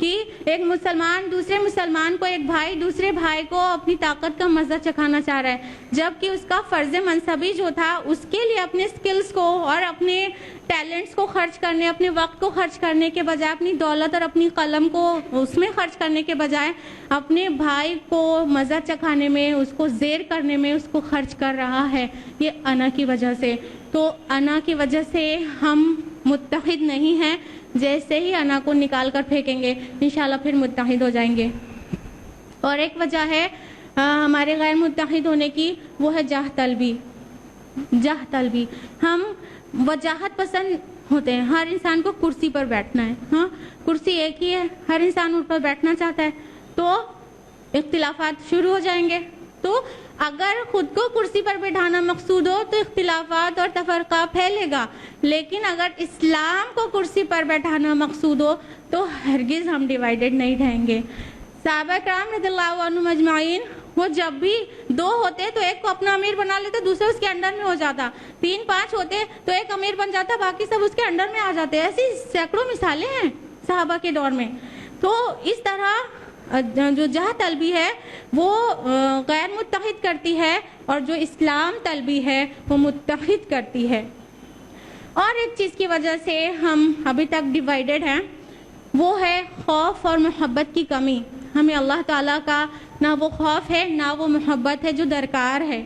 کہ ایک مسلمان دوسرے مسلمان کو، ایک بھائی دوسرے بھائی کو اپنی طاقت کا مزہ چکھانا چاہ رہا ہے، جبکہ اس کا فرض منصبی جو تھا اس کے لیے اپنے سکلز کو اور اپنے ٹیلنٹس کو خرچ کرنے، اپنے وقت کو خرچ کرنے کے بجائے، اپنی دولت اور اپنی قلم کو اس میں خرچ کرنے کے بجائے اپنے بھائی کو مزہ چکھانے میں، اس کو زیر کرنے میں اس کو خرچ کر رہا ہے، یہ انا کی وجہ سے۔ تو انا کی وجہ سے ہم متحد نہیں ہیں، جیسے ہی انا کو نکال کر پھینکیں گے انشاءاللہ پھر متحد ہو جائیں گے۔ اور ایک وجہ ہے ہمارے غیر متحد ہونے کی، وہ ہے جاہ طلبی۔ جاہ طلبی، ہم وجاہت پسند ہوتے ہیں، ہر انسان کو کرسی پر بیٹھنا ہے، ہاں کرسی ایک ہی ہے، ہر انسان ان پر بیٹھنا چاہتا ہے، تو اختلافات شروع ہو جائیں گے۔ تو اگر خود کو کرسی پر بٹھانا مقصود ہو تو اختلافات اور تفرقہ پھیلے گا، لیکن اگر اسلام کو کرسی پر بیٹھانا مقصود ہو تو ہرگز ہم ڈیوائیڈڈ نہیں رہیں گے۔ صحابہ کرام رضی اللہ عنہم اجمعین، وہ جب بھی دو ہوتے تو ایک کو اپنا امیر بنا لیتے، دوسرا اس کے انڈر میں ہو جاتا، 3-5 ہوتے تو ایک امیر بن جاتا، باقی سب اس کے انڈر میں آ جاتے۔ ایسی سینکڑوں مثالیں ہیں صحابہ کے دور میں۔ تو اس طرح جو جاہ طلبی ہے وہ غیر متحد کرتی ہے، اور جو اسلام طلبی ہے وہ متحد کرتی ہے۔ اور ایک چیز کی وجہ سے ہم ابھی تک ڈیوائیڈڈ ہیں، وہ ہے خوف اور محبت کی کمی۔ ہمیں اللہ تعالیٰ کا نہ وہ خوف ہے نہ وہ محبت ہے جو درکار ہے۔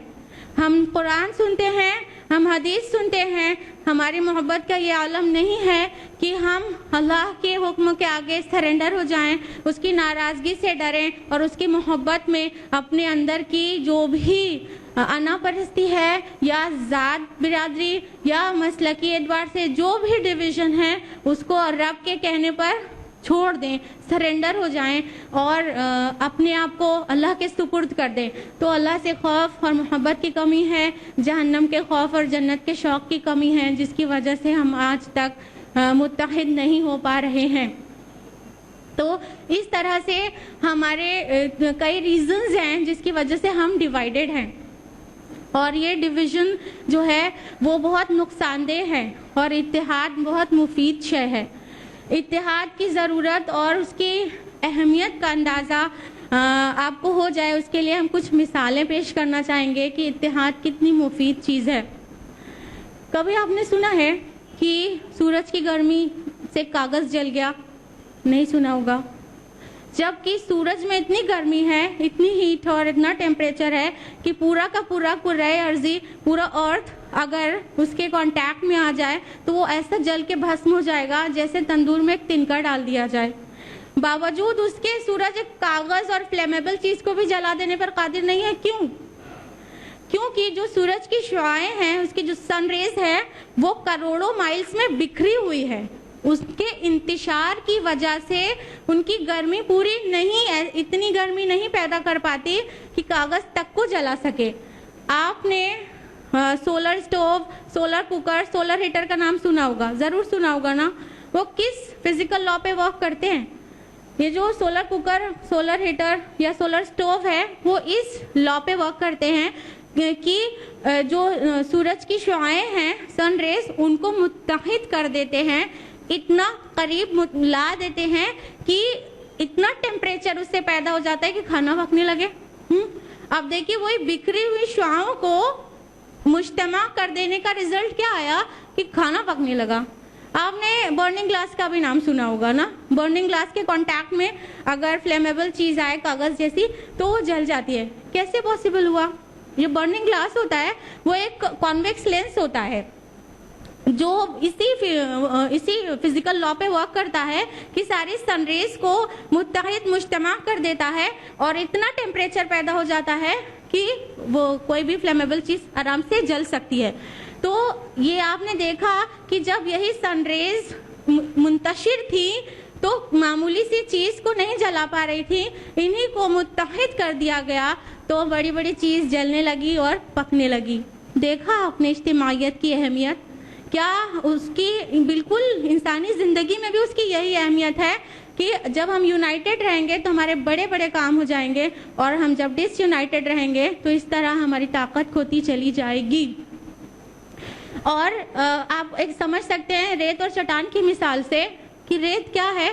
ہم قرآن سنتے ہیں، ہم حدیث سنتے ہیں، ہماری محبت کا یہ عالم نہیں ہے کہ ہم اللہ کے حکم کے آگے سرنڈر ہو جائیں، اس کی ناراضگی سے ڈریں، اور اس کی محبت میں اپنے اندر کی جو بھی انا پرستی ہے یا ذات برادری یا مسلکی اعتبار سے جو بھی ڈویژن ہے اس کو رب کے کہنے پر چھوڑ دیں، سرنڈر ہو جائیں اور اپنے آپ کو اللہ کے سپرد کر دیں۔ تو اللہ سے خوف اور محبت کی کمی ہے، جہنم کے خوف اور جنت کے شوق کی کمی ہے، جس کی وجہ سے ہم آج تک متحد نہیں ہو پا رہے ہیں۔ تو اس طرح سے ہمارے کئی ریزنز ہیں جس کی وجہ سے ہم ڈیوائیڈڈ ہیں، اور یہ ڈویژن جو ہے وہ بہت نقصان دہ ہے، اور اتحاد بہت مفید شے ہے۔ اتحاد کی ضرورت اور اس کی اہمیت کا اندازہ آپ کو ہو جائے، اس کے لیے ہم کچھ مثالیں پیش کرنا چاہیں گے کہ اتحاد کتنی مفید چیز ہے۔ کبھی آپ نے سنا ہے کہ سورج کی گرمی سے کاغذ جل گیا؟ نہیں سنا ہوگا۔ جبکہ سورج میں اتنی گرمی ہے، اتنی ہیٹ اور اتنا ٹیمپریچر ہے کہ پورا کا پورا کرۂ ارضی، پورا ارتھ اگر اس کے کانٹیکٹ میں آ جائے تو وہ ایسا جل کے بھسم ہو جائے گا جیسے تندور میں ایک تنکا ڈال دیا جائے۔ باوجود اس کے سورج ایک کاغذ اور فلیمیبل چیز کو بھی جلا دینے پر قادر نہیں ہے۔ کیوں؟ کیونکہ جو سورج کی شعاعیں ہیں، اس کی جو سن ریز ہے، وہ کروڑوں مائلز میں بکھری ہوئی ہے۔ اس کے انتشار کی وجہ سے ان کی گرمی پوری نہیں، اتنی گرمی نہیں پیدا کر پاتی کہ کاغذ تک کو جلا سکے۔ آپ نے solar stove, solar cooker, solar heater کا نام سنا ہوگا، ضرور سنا ہوگا نا۔ وہ کس فزیکل لا پہ ورک کرتے ہیں؟ یہ جو سولر کوکر، سولر ہیٹر یا سولر سٹوو ہے وہ اس لا پہ ورک کرتے ہیں کہ جو سورج کی شعاعیں ہیں، سن ریز، ان کو متحد کر دیتے ہیں، اتنا قریب لا دیتے ہیں کہ اتنا ٹیمپریچر اس سے پیدا ہو جاتا ہے کہ کھانا پکنے لگے۔ اب دیکھیے وہی بکھری ہوئی شعاعوں کو مجتمع کر دینے کا رزلٹ کیا آیا کہ کھانا پکنے لگا۔ آپ نے برننگ گلاس کا بھی نام سنا ہوگا نا۔ برننگ گلاس کے کانٹیکٹ میں اگر فلیمیبل چیز آئے، کاغذ جیسی، تو وہ جل جاتی ہے۔ کیسے پاسبل ہوا؟ یہ برننگ گلاس ہوتا ہے وہ ایک کانویکس لینس ہوتا ہے جو اسی فزیکل لا پہ ورک کرتا ہے کہ ساری سن ریز کو متحد مجتمع کر دیتا ہے، اور اتنا ٹیمپریچر پیدا ہو جاتا ہے کہ وہ کوئی بھی فلیمیبل چیز آرام سے جل سکتی ہے۔ تو یہ آپ نے دیکھا کہ جب یہی سن ریز منتشر تھی تو معمولی سی چیز کو نہیں جلا پا رہی تھی، انہی کو متحد کر دیا گیا تو بڑی بڑی چیز جلنے لگی اور پکنے لگی۔ دیکھا آپ نے اجتماعیت کی اہمیت؟ کیا اس کی بالکل انسانی زندگی میں بھی اس کی یہی اہمیت ہے کہ جب ہم یونائٹڈ رہیں گے تو ہمارے بڑے بڑے کام ہو جائیں گے، اور ہم جب ڈس یونائٹڈ رہیں گے تو اس طرح ہماری طاقت کھوتی چلی جائے گی۔ اور آپ ایک سمجھ سکتے ہیں ریت اور چٹان کی مثال سے کہ ریت کیا ہے؟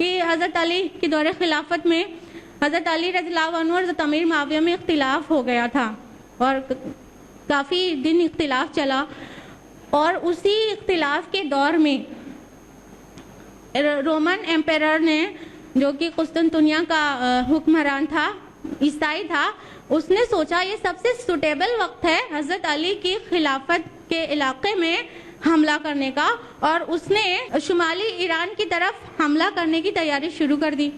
کہ حضرت علی کے دور خلافت میں حضرت علی رضی اللہ عنہ اور حضرت امیر معاویہ میں اختلاف ہو گیا تھا اور کافی دن اختلاف چلا، اور اسی اختلاف کے دور میں رومن ایمپیرر نے، جو کہ قسطنطنیہ کا حکمران تھا، عیسائی تھا، اس نے سوچا یہ سب سے سوٹیبل وقت ہے حضرت علی کی خلافت کے علاقے میں حملہ کرنے کا، اور اس نے شمالی ایران کی طرف حملہ کرنے کی تیاری شروع کر دی۔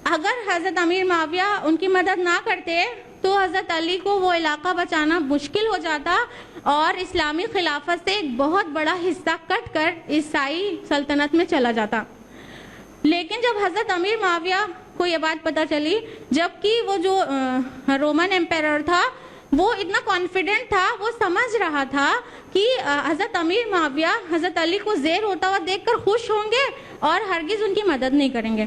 اگر حضرت امیر معاویہ ان کی مدد نہ کرتے تو حضرت علی کو وہ علاقہ بچانا مشکل ہو جاتا اور اسلامی خلافت سے ایک بہت بڑا حصہ کٹ کر عیسائی سلطنت میں چلا جاتا۔ لیکن جب حضرت امیر معاویہ کو یہ بات پتہ چلی، جبکہ وہ جو رومن ایمپیرر تھا وہ اتنا کانفیڈنٹ تھا، وہ سمجھ رہا تھا کہ حضرت امیر معاویہ حضرت علی کو زیر ہوتا ہوا دیکھ کر خوش ہوں گے اور ہرگز ان کی مدد نہیں کریں گے۔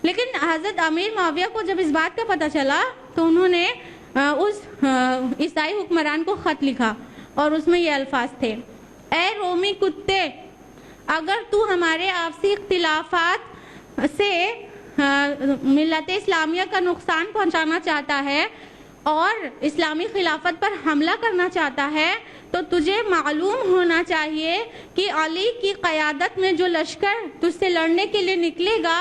لیکن حضرت امیر معاویہ کو جب اس بات کا پتہ چلا تو انہوں نے اس عیسائی حکمران کو خط لکھا، اور اس میں یہ الفاظ تھے: اے رومی کتے، اگر تو ہمارے آپسی اختلافات سے ملت اسلامیہ کا نقصان پہنچانا چاہتا ہے اور اسلامی خلافت پر حملہ کرنا چاہتا ہے تو تجھے معلوم ہونا چاہیے کہ علی کی قیادت میں جو لشکر تجھ سے لڑنے کے لیے نکلے گا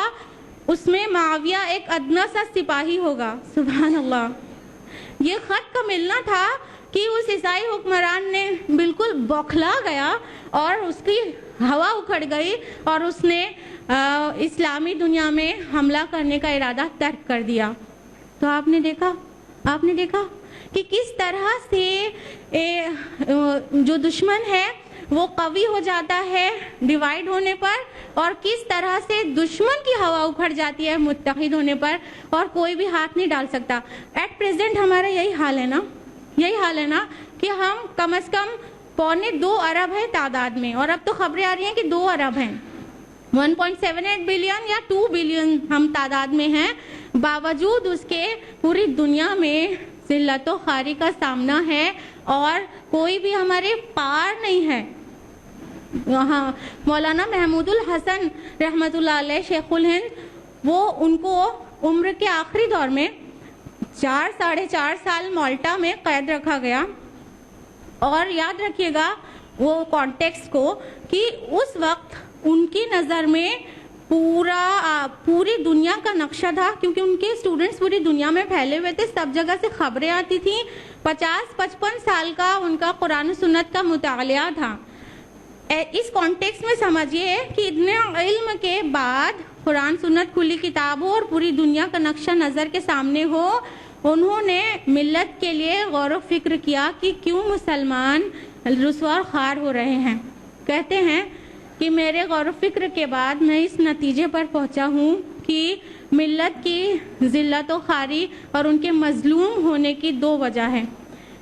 اس میں معاویہ ایک ادنا سا سپاہی ہوگا۔ سبحان اللہ! یہ خط کا ملنا تھا کہ اس عیسائی حکمران نے بالکل بوکھلا گیا اور اس کی ہوا اکھڑ گئی اور اس نے اسلامی دنیا میں حملہ کرنے کا ارادہ ترک کر دیا۔ تو آپ نے دیکھا کہ کس طرح سے جو دشمن ہے وہ قوی ہو جاتا ہے ڈیوائیڈ ہونے پر، اور کس طرح سے دشمن کی ہوا اکھڑ جاتی ہے متحد ہونے پر، اور کوئی بھی ہاتھ نہیں ڈال سکتا۔ ایٹ پریزنٹ ہمارا یہی حال ہے نا کہ ہم کم از کم 2.25 ارب ہے تعداد میں، اور اب تو خبریں آ رہی ہیں کہ 2 ارب ہیں، 1.78 بلین یا 2 بلین ہم تعداد میں ہیں۔ باوجود اس کے پوری دنیا میں ذلت و خواری کا سامنا ہے اور کوئی بھی ہمارے پار نہیں ہے۔ وہاں مولانا محمود الحسن رحمۃ اللہ علیہ شیخ الہند، وہ ان کو عمر کے آخری دور میں 4.5 سال مالٹا میں قید رکھا گیا، اور یاد رکھیے گا وہ کانٹیکسٹ کو کہ اس وقت ان کی نظر میں پوری دنیا کا نقشہ تھا، کیونکہ ان کے اسٹوڈنٹس پوری دنیا میں پھیلے ہوئے تھے، سب جگہ سے خبریں آتی تھیں۔ 50-55 سال کا ان کا قرآن و سنت کا مطالعہ تھا۔ اس کانٹیکسٹ میں سمجھیے کہ اتنے علم کے بعد قرآن سنت کھلی کتاب ہو اور پوری دنیا کا نقشہ نظر کے سامنے ہو، انہوں نے ملت کے لیے غور و فکر کیا کہ کیوں مسلمان رسوا اور خوار ہو رہے ہیں۔ کہتے ہیں کہ میرے غور و فکر کے بعد میں اس نتیجے پر پہنچا ہوں کہ ملت کی ذلت و خواری اور ان کے مظلوم ہونے کی 2 وجہ ہیں،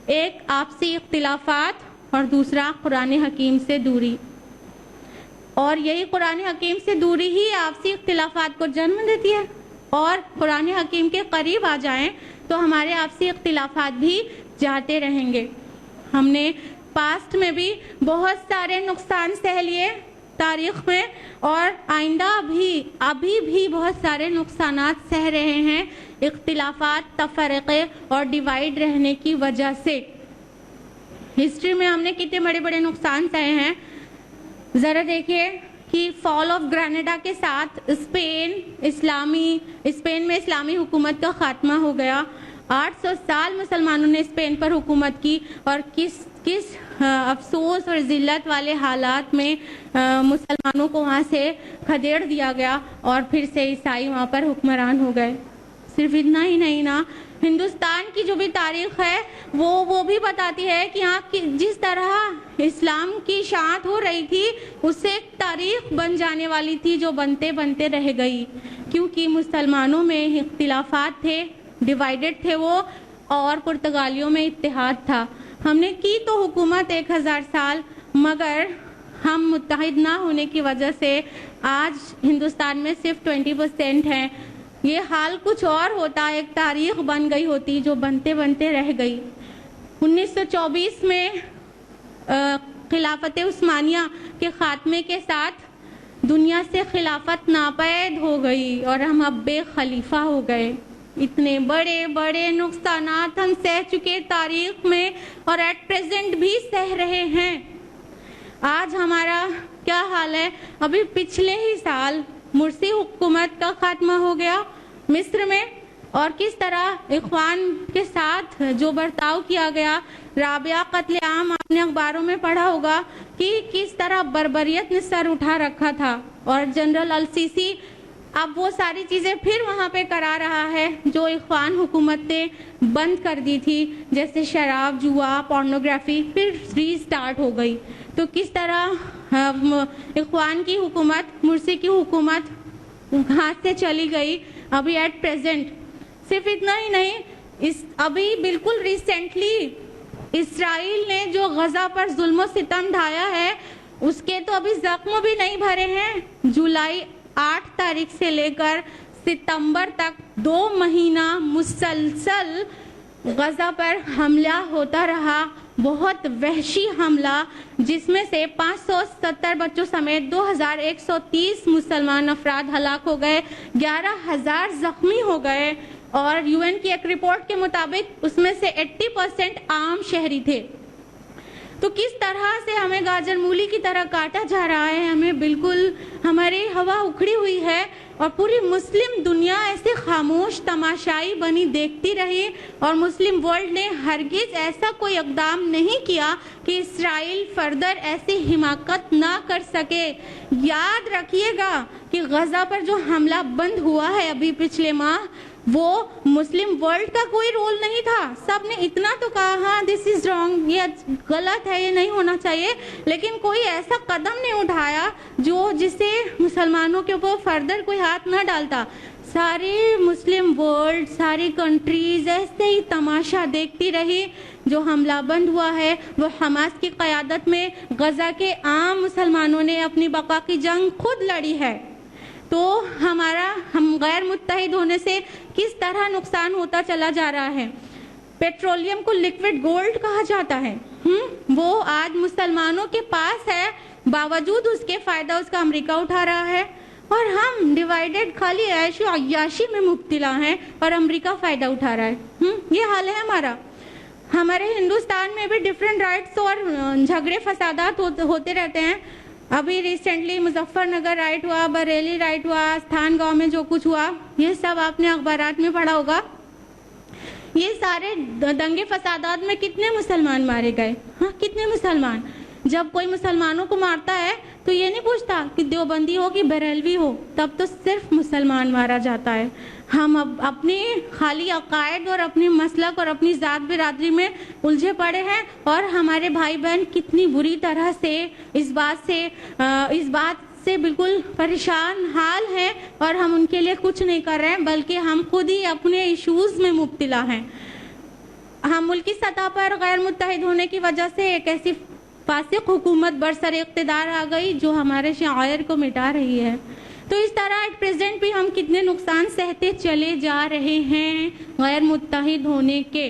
ایک آپسی اختلافات اور دوسرا قرآن حکیم سے دوری، اور یہی قرآن حکیم سے دوری ہی آپسی اختلافات کو جنم دیتی ہے، اور قرآن حکیم کے قریب آ جائیں تو ہمارے آپسی اختلافات بھی جاتے رہیں گے۔ ہم نے پاسٹ میں بھی بہت سارے نقصان سہ لیے تاریخ میں، اور آئندہ ابھی بھی بہت سارے نقصانات سہ رہے ہیں اختلافات، تفرقے اور ڈیوائیڈ رہنے کی وجہ سے۔ ہسٹری میں ہم نے کتنے بڑے بڑے نقصان سہے ہیں۔ ذرا دیکھیے کہ فال آف گرینیڈا کے ساتھ اسپین میں اسلامی حکومت کا خاتمہ ہو گیا۔ 800 سال مسلمانوں نے اسپین پر حکومت کی، اور کس افسوس اور ذلت والے حالات میں مسلمانوں کو وہاں سے کھدیڑ دیا گیا، اور پھر سے عیسائی وہاں پر حکمران ہو گئے۔ صرف اتنا ہی نہیں نا، ہندوستان کی جو بھی تاریخ ہے وہ بھی بتاتی ہے کہ ہاں جس طرح اسلام کی اشاعت ہو رہی تھی اس سے ایک تاریخ بن جانے والی تھی جو بنتے بنتے رہ گئی، کیونکہ مسلمانوں میں اختلافات تھے، ڈیوائیڈڈ تھے وہ، اور پرتگالیوں میں اتحاد تھا۔ ہم نے کی تو حکومت 1000 سال، مگر ہم متحد نہ ہونے کی وجہ سے آج ہندوستان میں صرف 20% ہیں۔ یہ حال کچھ اور ہوتا، ایک تاریخ بن گئی ہوتی جو بنتے بنتے رہ گئی۔ 1924 میں خلافت عثمانیہ کے خاتمے کے ساتھ دنیا سے خلافت ناپید ہو گئی اور ہم اب بے خلیفہ ہو گئے. اتنے بڑے بڑے نقصانات ہم سہ چکے تاریخ میں اور ایٹ پریزنٹ بھی سہ رہے ہیں. آج ہمارا کیا حال ہے؟ ابھی پچھلے ہی سال مرسی حکومت کا خاتمہ ہو گیا مصر میں، اور کس طرح اخوان کے ساتھ جو برتاؤ کیا گیا. رابعہ قتل عام آپ نے اخباروں میں پڑھا ہوگا کہ کس طرح بربریت نے سر اٹھا رکھا تھا، اور جنرل السیسی اب وہ ساری چیزیں پھر وہاں پہ کرا رہا ہے جو اخوان حکومت نے بند کر دی تھی، جیسے شراب، جوا، پورنوگرافی پھر ری سٹارٹ ہو گئی. تو کس طرح اخوان کی حکومت، مرسی کی حکومت ہاتھ سے چلی گئی ابھی ایٹ پریزنٹ. صرف اتنا ہی نہیں، ابھی بالکل ریسنٹلی اسرائیل نے جو غزہ پر ظلم و ستم ڈھایا ہے اس کے تو ابھی زخم بھی نہیں بھرے ہیں. جولائی 8 تاریخ سے لے کر ستمبر تک 2 مہینہ مسلسل غزہ پر حملہ ہوتا رہا، بہت وحشی حملہ، جس میں سے 570 بچوں سمیت 2130 مسلمان افراد ہلاک ہو گئے، 11,000 زخمی ہو گئے، اور یو این کی ایک رپورٹ کے مطابق اس میں سے 80% عام شہری تھے. تو کس طرح سے ہمیں گاجر مولی کی طرح کاٹا جا رہا ہے، ہمیں بالکل ہماری ہوا اکھڑی ہوئی ہے، اور پوری مسلم دنیا ایسے خاموش تماشائی بنی دیکھتی رہی، اور مسلم ورلڈ نے ہرگز ایسا کوئی اقدام نہیں کیا کہ اسرائیل فردر ایسی حماقت نہ کر سکے. یاد رکھیے گا کہ غزہ پر جو حملہ بند ہوا ہے ابھی پچھلے ماہ، وہ مسلم ورلڈ کا کوئی رول نہیں تھا. سب نے اتنا تو کہا ہاں دس از رانگ، یہ غلط ہے، یہ نہیں ہونا چاہیے، لیکن کوئی ایسا قدم نہیں اٹھایا جس سے مسلمانوں کے اوپر فردر کوئی ہاتھ نہ ڈالتا. ساری مسلم ورلڈ، ساری کنٹریز ایسے ہی تماشا دیکھتی رہی. جو حملہ بند ہوا ہے وہ حماس کی قیادت میں غزہ کے عام مسلمانوں نے اپنی بقا کی جنگ خود لڑی ہے. تو ہم غیر متحد ہونے سے کس طرح نقصان ہوتا چلا جا رہا ہے. پیٹرولیم کو لیکوڈ گولڈ کہا جاتا ہے، وہ آج مسلمانوں کے پاس ہے، باوجود اس کے فائدہ اس کا امریکہ اٹھا رہا ہے، اور ہم ڈیوائیڈڈ خالی عیش و عیاشی میں مبتلا ہیں اور امریکہ فائدہ اٹھا رہا ہے. یہ حال ہے ہمارا. ہمارے ہندوستان میں بھی ڈیفرنٹ رائٹس اور جھگڑے فسادات ہوتے رہتے ہیں. ابھی ریسنٹلی مظفر نگر رائٹ ہوا، بریلی رائٹ ہوا، استھان گاؤں میں جو کچھ ہوا، یہ سب آپ نے اخبارات میں پڑھا ہوگا. یہ سارے دنگے فسادات میں کتنے مسلمان مارے گئے؟ ہاں، کتنے مسلمان؟ جب کوئی مسلمانوں کو مارتا ہے تو یہ نہیں پوچھتا کہ دیوبندی ہو کہ بریلوی ہو، تب تو صرف مسلمان مارا جاتا ہے. ہم اب اپنی خالی عقائد اور اپنی مسلک اور اپنی ذات برادری میں الجھے پڑے ہیں، اور ہمارے بھائی بہن کتنی بری طرح سے اس بات سے بالکل پریشان حال ہیں، اور ہم ان کے لیے کچھ نہیں کر رہے ہیں، بلکہ ہم خود ہی اپنے ایشوز میں مبتلا ہیں. ہم ملکی سطح پر غیر متحد ہونے کی وجہ سے ایک ایسی فاسق حکومت برسر اقتدار آ گئی جو ہمارے شعائر کو مٹا رہی ہے. تو اس طرح ایٹ پریزنٹ بھی ہم کتنے نقصان سہتے چلے جا رہے ہیں غیر متحد ہونے کے.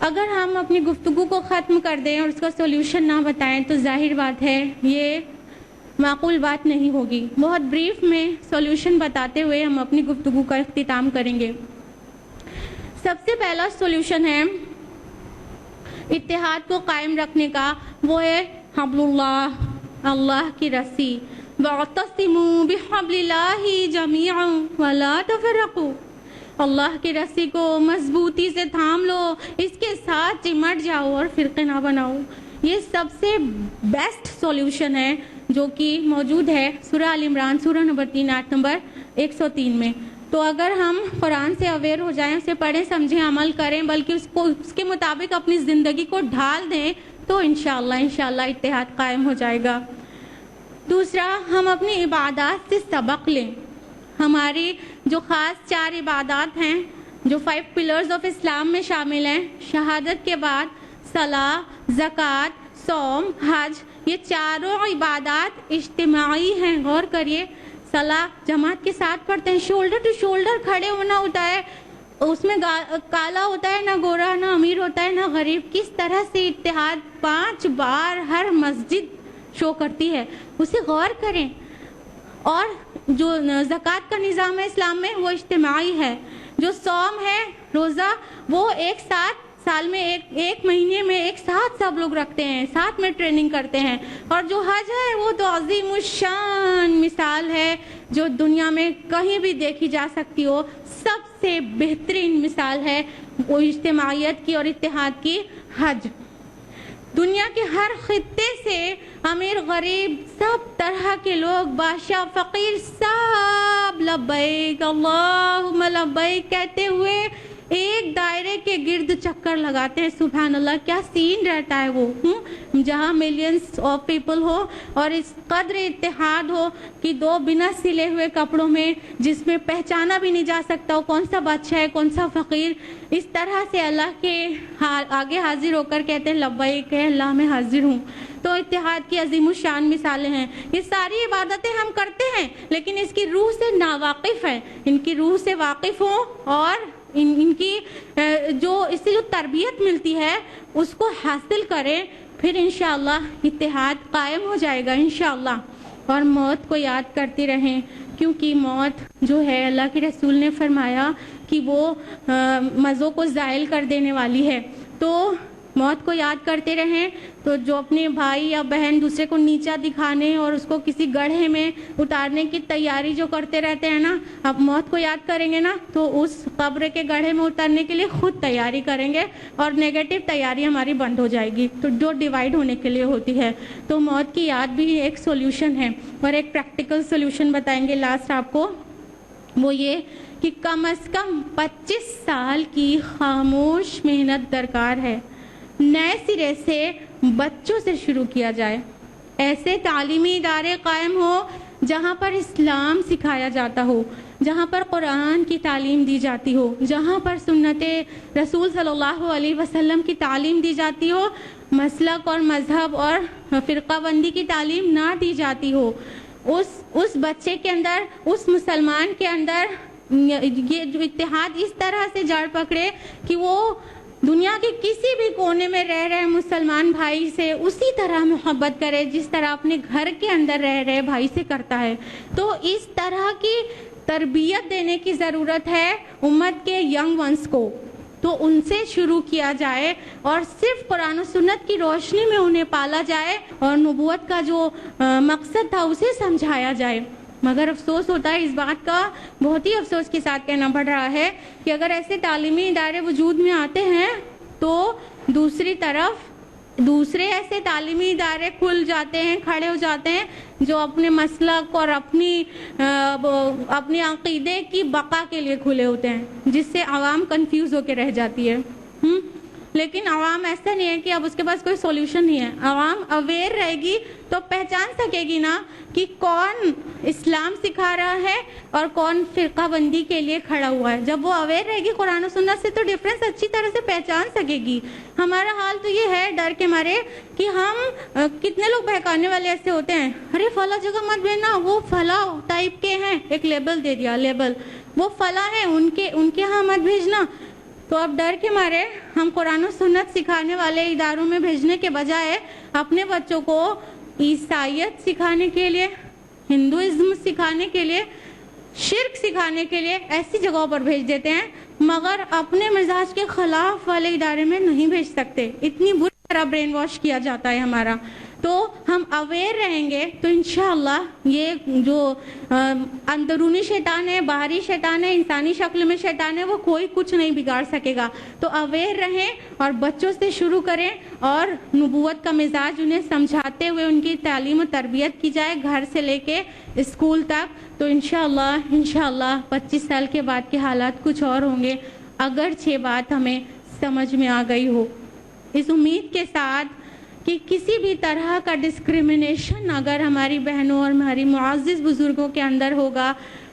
اگر ہم اپنی گفتگو کو ختم کر دیں اور اس کا سولوشن نہ بتائیں تو ظاہر بات ہے یہ معقول بات نہیں ہوگی. بہت بریف میں سولوشن بتاتے ہوئے ہم اپنی گفتگو کا اختتام کریں گے. سب سے پہلا سولوشن ہے اتحاد کو قائم رکھنے کا، وہ ہے حبل اللہ، اللہ کی رسی. وَاعْتَصِمُوا بِحَبْلِ اللَّهِ جَمِيعًا وَلَا تَفَرَّقُوا. اللہ کی رسی کو مضبوطی سے تھام لو، اس کے ساتھ چمٹ جاؤ اور فرقے نہ بناؤ. یہ سب سے بیسٹ سولوشن ہے جو کہ موجود ہے سورہ آل عمران سورہ نمبر 3 آیت نمبر 103 میں. تو اگر ہم قرآن سے اویئر ہو جائیں، اسے پڑھیں، سمجھیں، عمل کریں، بلکہ اس کے مطابق اپنی زندگی کو ڈھال دیں، تو انشاءاللہ اتحاد قائم ہو جائے گا. دوسرا، ہم اپنی عبادات سے سبق لیں. ہماری جو خاص 4 عبادات ہیں جو 5 پلرز آف اسلام میں شامل ہیں، شہادت کے بعد صلاۃ، زکوٰۃ، صوم، حج، یہ چاروں عبادات اجتماعی ہیں. غور کریے، صلاح جماعت کے ساتھ پڑھتے ہیں، شولڈر ٹو شولڈر کھڑے ہونا ہوتا ہے، اس میں کالا ہوتا ہے، نہ گورا، نہ امیر ہوتا ہے، نہ غریب. کس طرح سے اتحاد 5 بار ہر مسجد شو کرتی ہے، اسے غور کریں. اور جو زکوٰۃ کا نظام ہے اسلام میں وہ اجتماعی ہے. جو صوم ہے روزہ وہ ایک ساتھ سال میں ایک مہینے میں ایک ساتھ سب لوگ رکھتے ہیں, ساتھ میں ٹریننگ کرتے ہیں. اور جو حج ہے وہ تو عظیم الشان مثال ہے جو دنیا میں کہیں بھی دیکھی جا سکتی ہو. سب سے بہترین مثال ہے وہ اجتماعیت کی اور اتحاد کی حج. دنیا کے ہر خطے سے امیر غریب سب طرح کے لوگ, بادشاہ فقیر, سب لبیک اللہم لبیک کہتے ہوئے ایک دائرے کے گرد چکر لگاتے ہیں. سبحان اللہ, کیا سین رہتا ہے وہ, جہاں ملینز آف پیپل ہو اور اس قدر اتحاد ہو کہ دو بنا سلے ہوئے کپڑوں میں, جس میں پہچانا بھی نہیں جا سکتا ہو کون سا بادشاہ ہے کون سا فقیر, اس طرح سے اللہ کے آگے حاضر ہو کر کہتے ہیں لبیک ہے اللہ میں حاضر ہوں. تو اتحاد کی عظیم الشان مثالیں ہیں. یہ ساری عبادتیں ہم کرتے ہیں لیکن اس کی روح سے ناواقف ہیں. ان کی روح سے واقف ہوں اور ان کی اس سے جو تربیت ملتی ہے اس کو حاصل کریں, پھر انشاءاللہ اتحاد قائم ہو جائے گا انشاءاللہ. اور موت کو یاد کرتے رہیں, کیونکہ موت جو ہے اللہ کے رسول نے فرمایا کہ وہ مزوں کو زائل کر دینے والی ہے. تو موت کو یاد کرتے رہیں. تو جو اپنے بھائی یا بہن دوسرے کو نیچا دکھانے اور اس کو کسی گڑھے میں اتارنے کی تیاری جو کرتے رہتے ہیں نا, اب موت کو یاد کریں گے نا تو اس قبر کے گڑھے میں اترنے کے لیے خود تیاری کریں گے اور نیگیٹو تیاری ہماری بند ہو جائے گی, تو جو ڈیوائیڈ ہونے کے لیے ہوتی ہے. تو موت کی یاد بھی ایک سولوشن ہے. اور ایک پریکٹیکل سولوشن بتائیں گے لاسٹ آپ کو, وہ یہ کہ کم از کم 25 سال کی خاموش محنت درکار ہے. نئے سرے سے بچوں سے شروع کیا جائے. ایسے تعلیمی ادارے قائم ہو جہاں پر اسلام سکھایا جاتا ہو, جہاں پر قرآن کی تعلیم دی جاتی ہو, جہاں پر سنت رسول صلی اللہ علیہ وسلم کی تعلیم دی جاتی ہو, مسلک اور مذہب اور فرقہ بندی کی تعلیم نہ دی جاتی ہو. اس بچے کے اندر, اس مسلمان کے اندر یہ جو اتحاد اس طرح سے جڑ پکڑے کہ وہ دنیا کے کسی بھی کونے میں رہ رہے مسلمان بھائی سے اسی طرح محبت کرے جس طرح اپنے گھر کے اندر رہ رہے بھائی سے کرتا ہے. تو اس طرح کی تربیت دینے کی ضرورت ہے امت کے ینگ ونس کو. تو ان سے شروع کیا جائے اور صرف قرآن و سنت کی روشنی میں انہیں پالا جائے اور نبوت کا جو مقصد تھا اسے سمجھایا جائے. مگر افسوس ہوتا ہے اس بات کا, بہت ہی افسوس کے ساتھ کہنا پڑ رہا ہے کہ اگر ایسے تعلیمی ادارے وجود میں آتے ہیں تو دوسری طرف دوسرے ایسے تعلیمی ادارے کھل جاتے ہیں, کھڑے ہو جاتے ہیں جو اپنے مسلک اور اپنی عقیدے کی بقا کے لیے کھلے ہوتے ہیں, جس سے عوام کنفیوز ہو کے رہ جاتی ہے. لیکن عوام ایسا نہیں ہے کہ اب اس کے پاس کوئی سولوشن نہیں ہے. عوام اویئر رہے گی تو پہچان سکے گی نا کہ کون اسلام سکھا رہا ہے اور کون فرقہ بندی کے لیے کھڑا ہوا ہے. جب وہ اویئر رہے گی قرآن و سنت سے تو ڈیفرنس اچھی طرح سے پہچان سکے گی. ہمارا حال تو یہ ہے ڈر کے مارے کہ ہم کتنے لوگ بہکانے والے ایسے ہوتے ہیں, ارے فلاں جگہ مت بھیجنا, وہ فلاں ٹائپ کے ہیں, ایک لیبل دے دیا, لیبل وہ فلاں ہیں ان کے ہاں مت بھیجنا. تو اب ڈر کے مارے ہم قرآن و سنت سکھانے والے اداروں میں بھیجنے کے بجائے اپنے بچوں کو عیسائیت سکھانے کے لیے, ہندوازم سکھانے کے لیے, شرک سکھانے کے لیے ایسی جگہوں پر بھیج دیتے ہیں, مگر اپنے مزاج کے خلاف والے ادارے میں نہیں بھیج سکتے. اتنی بری طرح برین واش کیا جاتا ہے ہمارا. تو ہم اویئر رہیں گے تو انشاءاللہ یہ جو اندرونی شیطان ہے, باہری شیطان ہے, انسانی شکل میں شیطان ہے, وہ کوئی کچھ نہیں بگاڑ سکے گا. تو اویئر رہیں اور بچوں سے شروع کریں اور نبوت کا مزاج انہیں سمجھاتے ہوئے ان کی تعلیم و تربیت کی جائے گھر سے لے کے اسکول تک. تو انشاءاللہ 25 سال کے بعد کے حالات کچھ اور ہوں گے اگرچہ بات ہمیں سمجھ میں آ گئی ہو. اس امید کے ساتھ کہ کسی بھی طرح کا ڈسکریمنیشن اگر ہماری بہنوں اور ہماری معزز بزرگوں کے اندر ہوگا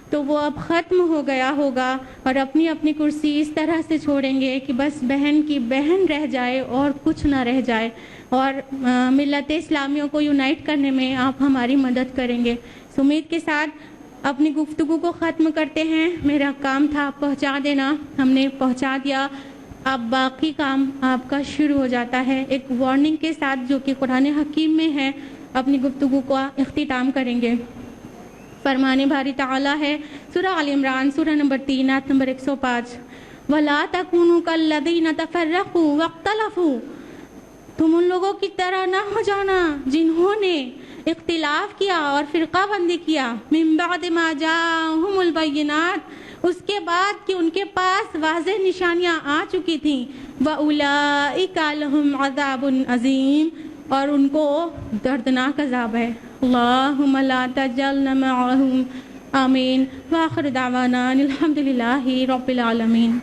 تو وہ اب ختم ہو گیا ہوگا اور اپنی اپنی کرسی اس طرح سے چھوڑیں گے کہ بس بہن کی بہن رہ جائے اور کچھ نہ رہ جائے. اور ملت اسلامیوں کو یونائٹ کرنے میں آپ ہماری مدد کریں گے. اس امید کے ساتھ اپنی گفتگو کو ختم کرتے ہیں. میرا کام تھا پہنچا دینا, ہم نے پہنچا دیا. اب باقی کام آپ کا شروع ہو جاتا ہے. ایک وارننگ کے ساتھ جو کہ قرآن حکیم میں ہے اپنی گفتگو کا اختتام کریں گے. فرمان باری تعالیٰ ہے سورہ آل عمران سورہ نمبر 3 آیت نمبر 105 وَلَا تَكُونُوا كَالَّذِينَ تَفَرَّقُوا وَاخْتَلَفُوا تم ان لوگوں کی طرح نہ ہو جانا جنہوں نے اختلاف کیا اور فرقہ بندی کیا من بعد ما جاءہم البینات اس کے بعد کہ ان کے پاس واضح نشانیاں آ چکی تھیں وَأُولَئِكَ لَهُمْ عَذَابٌ عَظِيمٌ اور ان کو دردناک عذاب ہے اللہم لا تجعلنا معہم آمین وآخر دعوانا الحمدللہ رب العالمین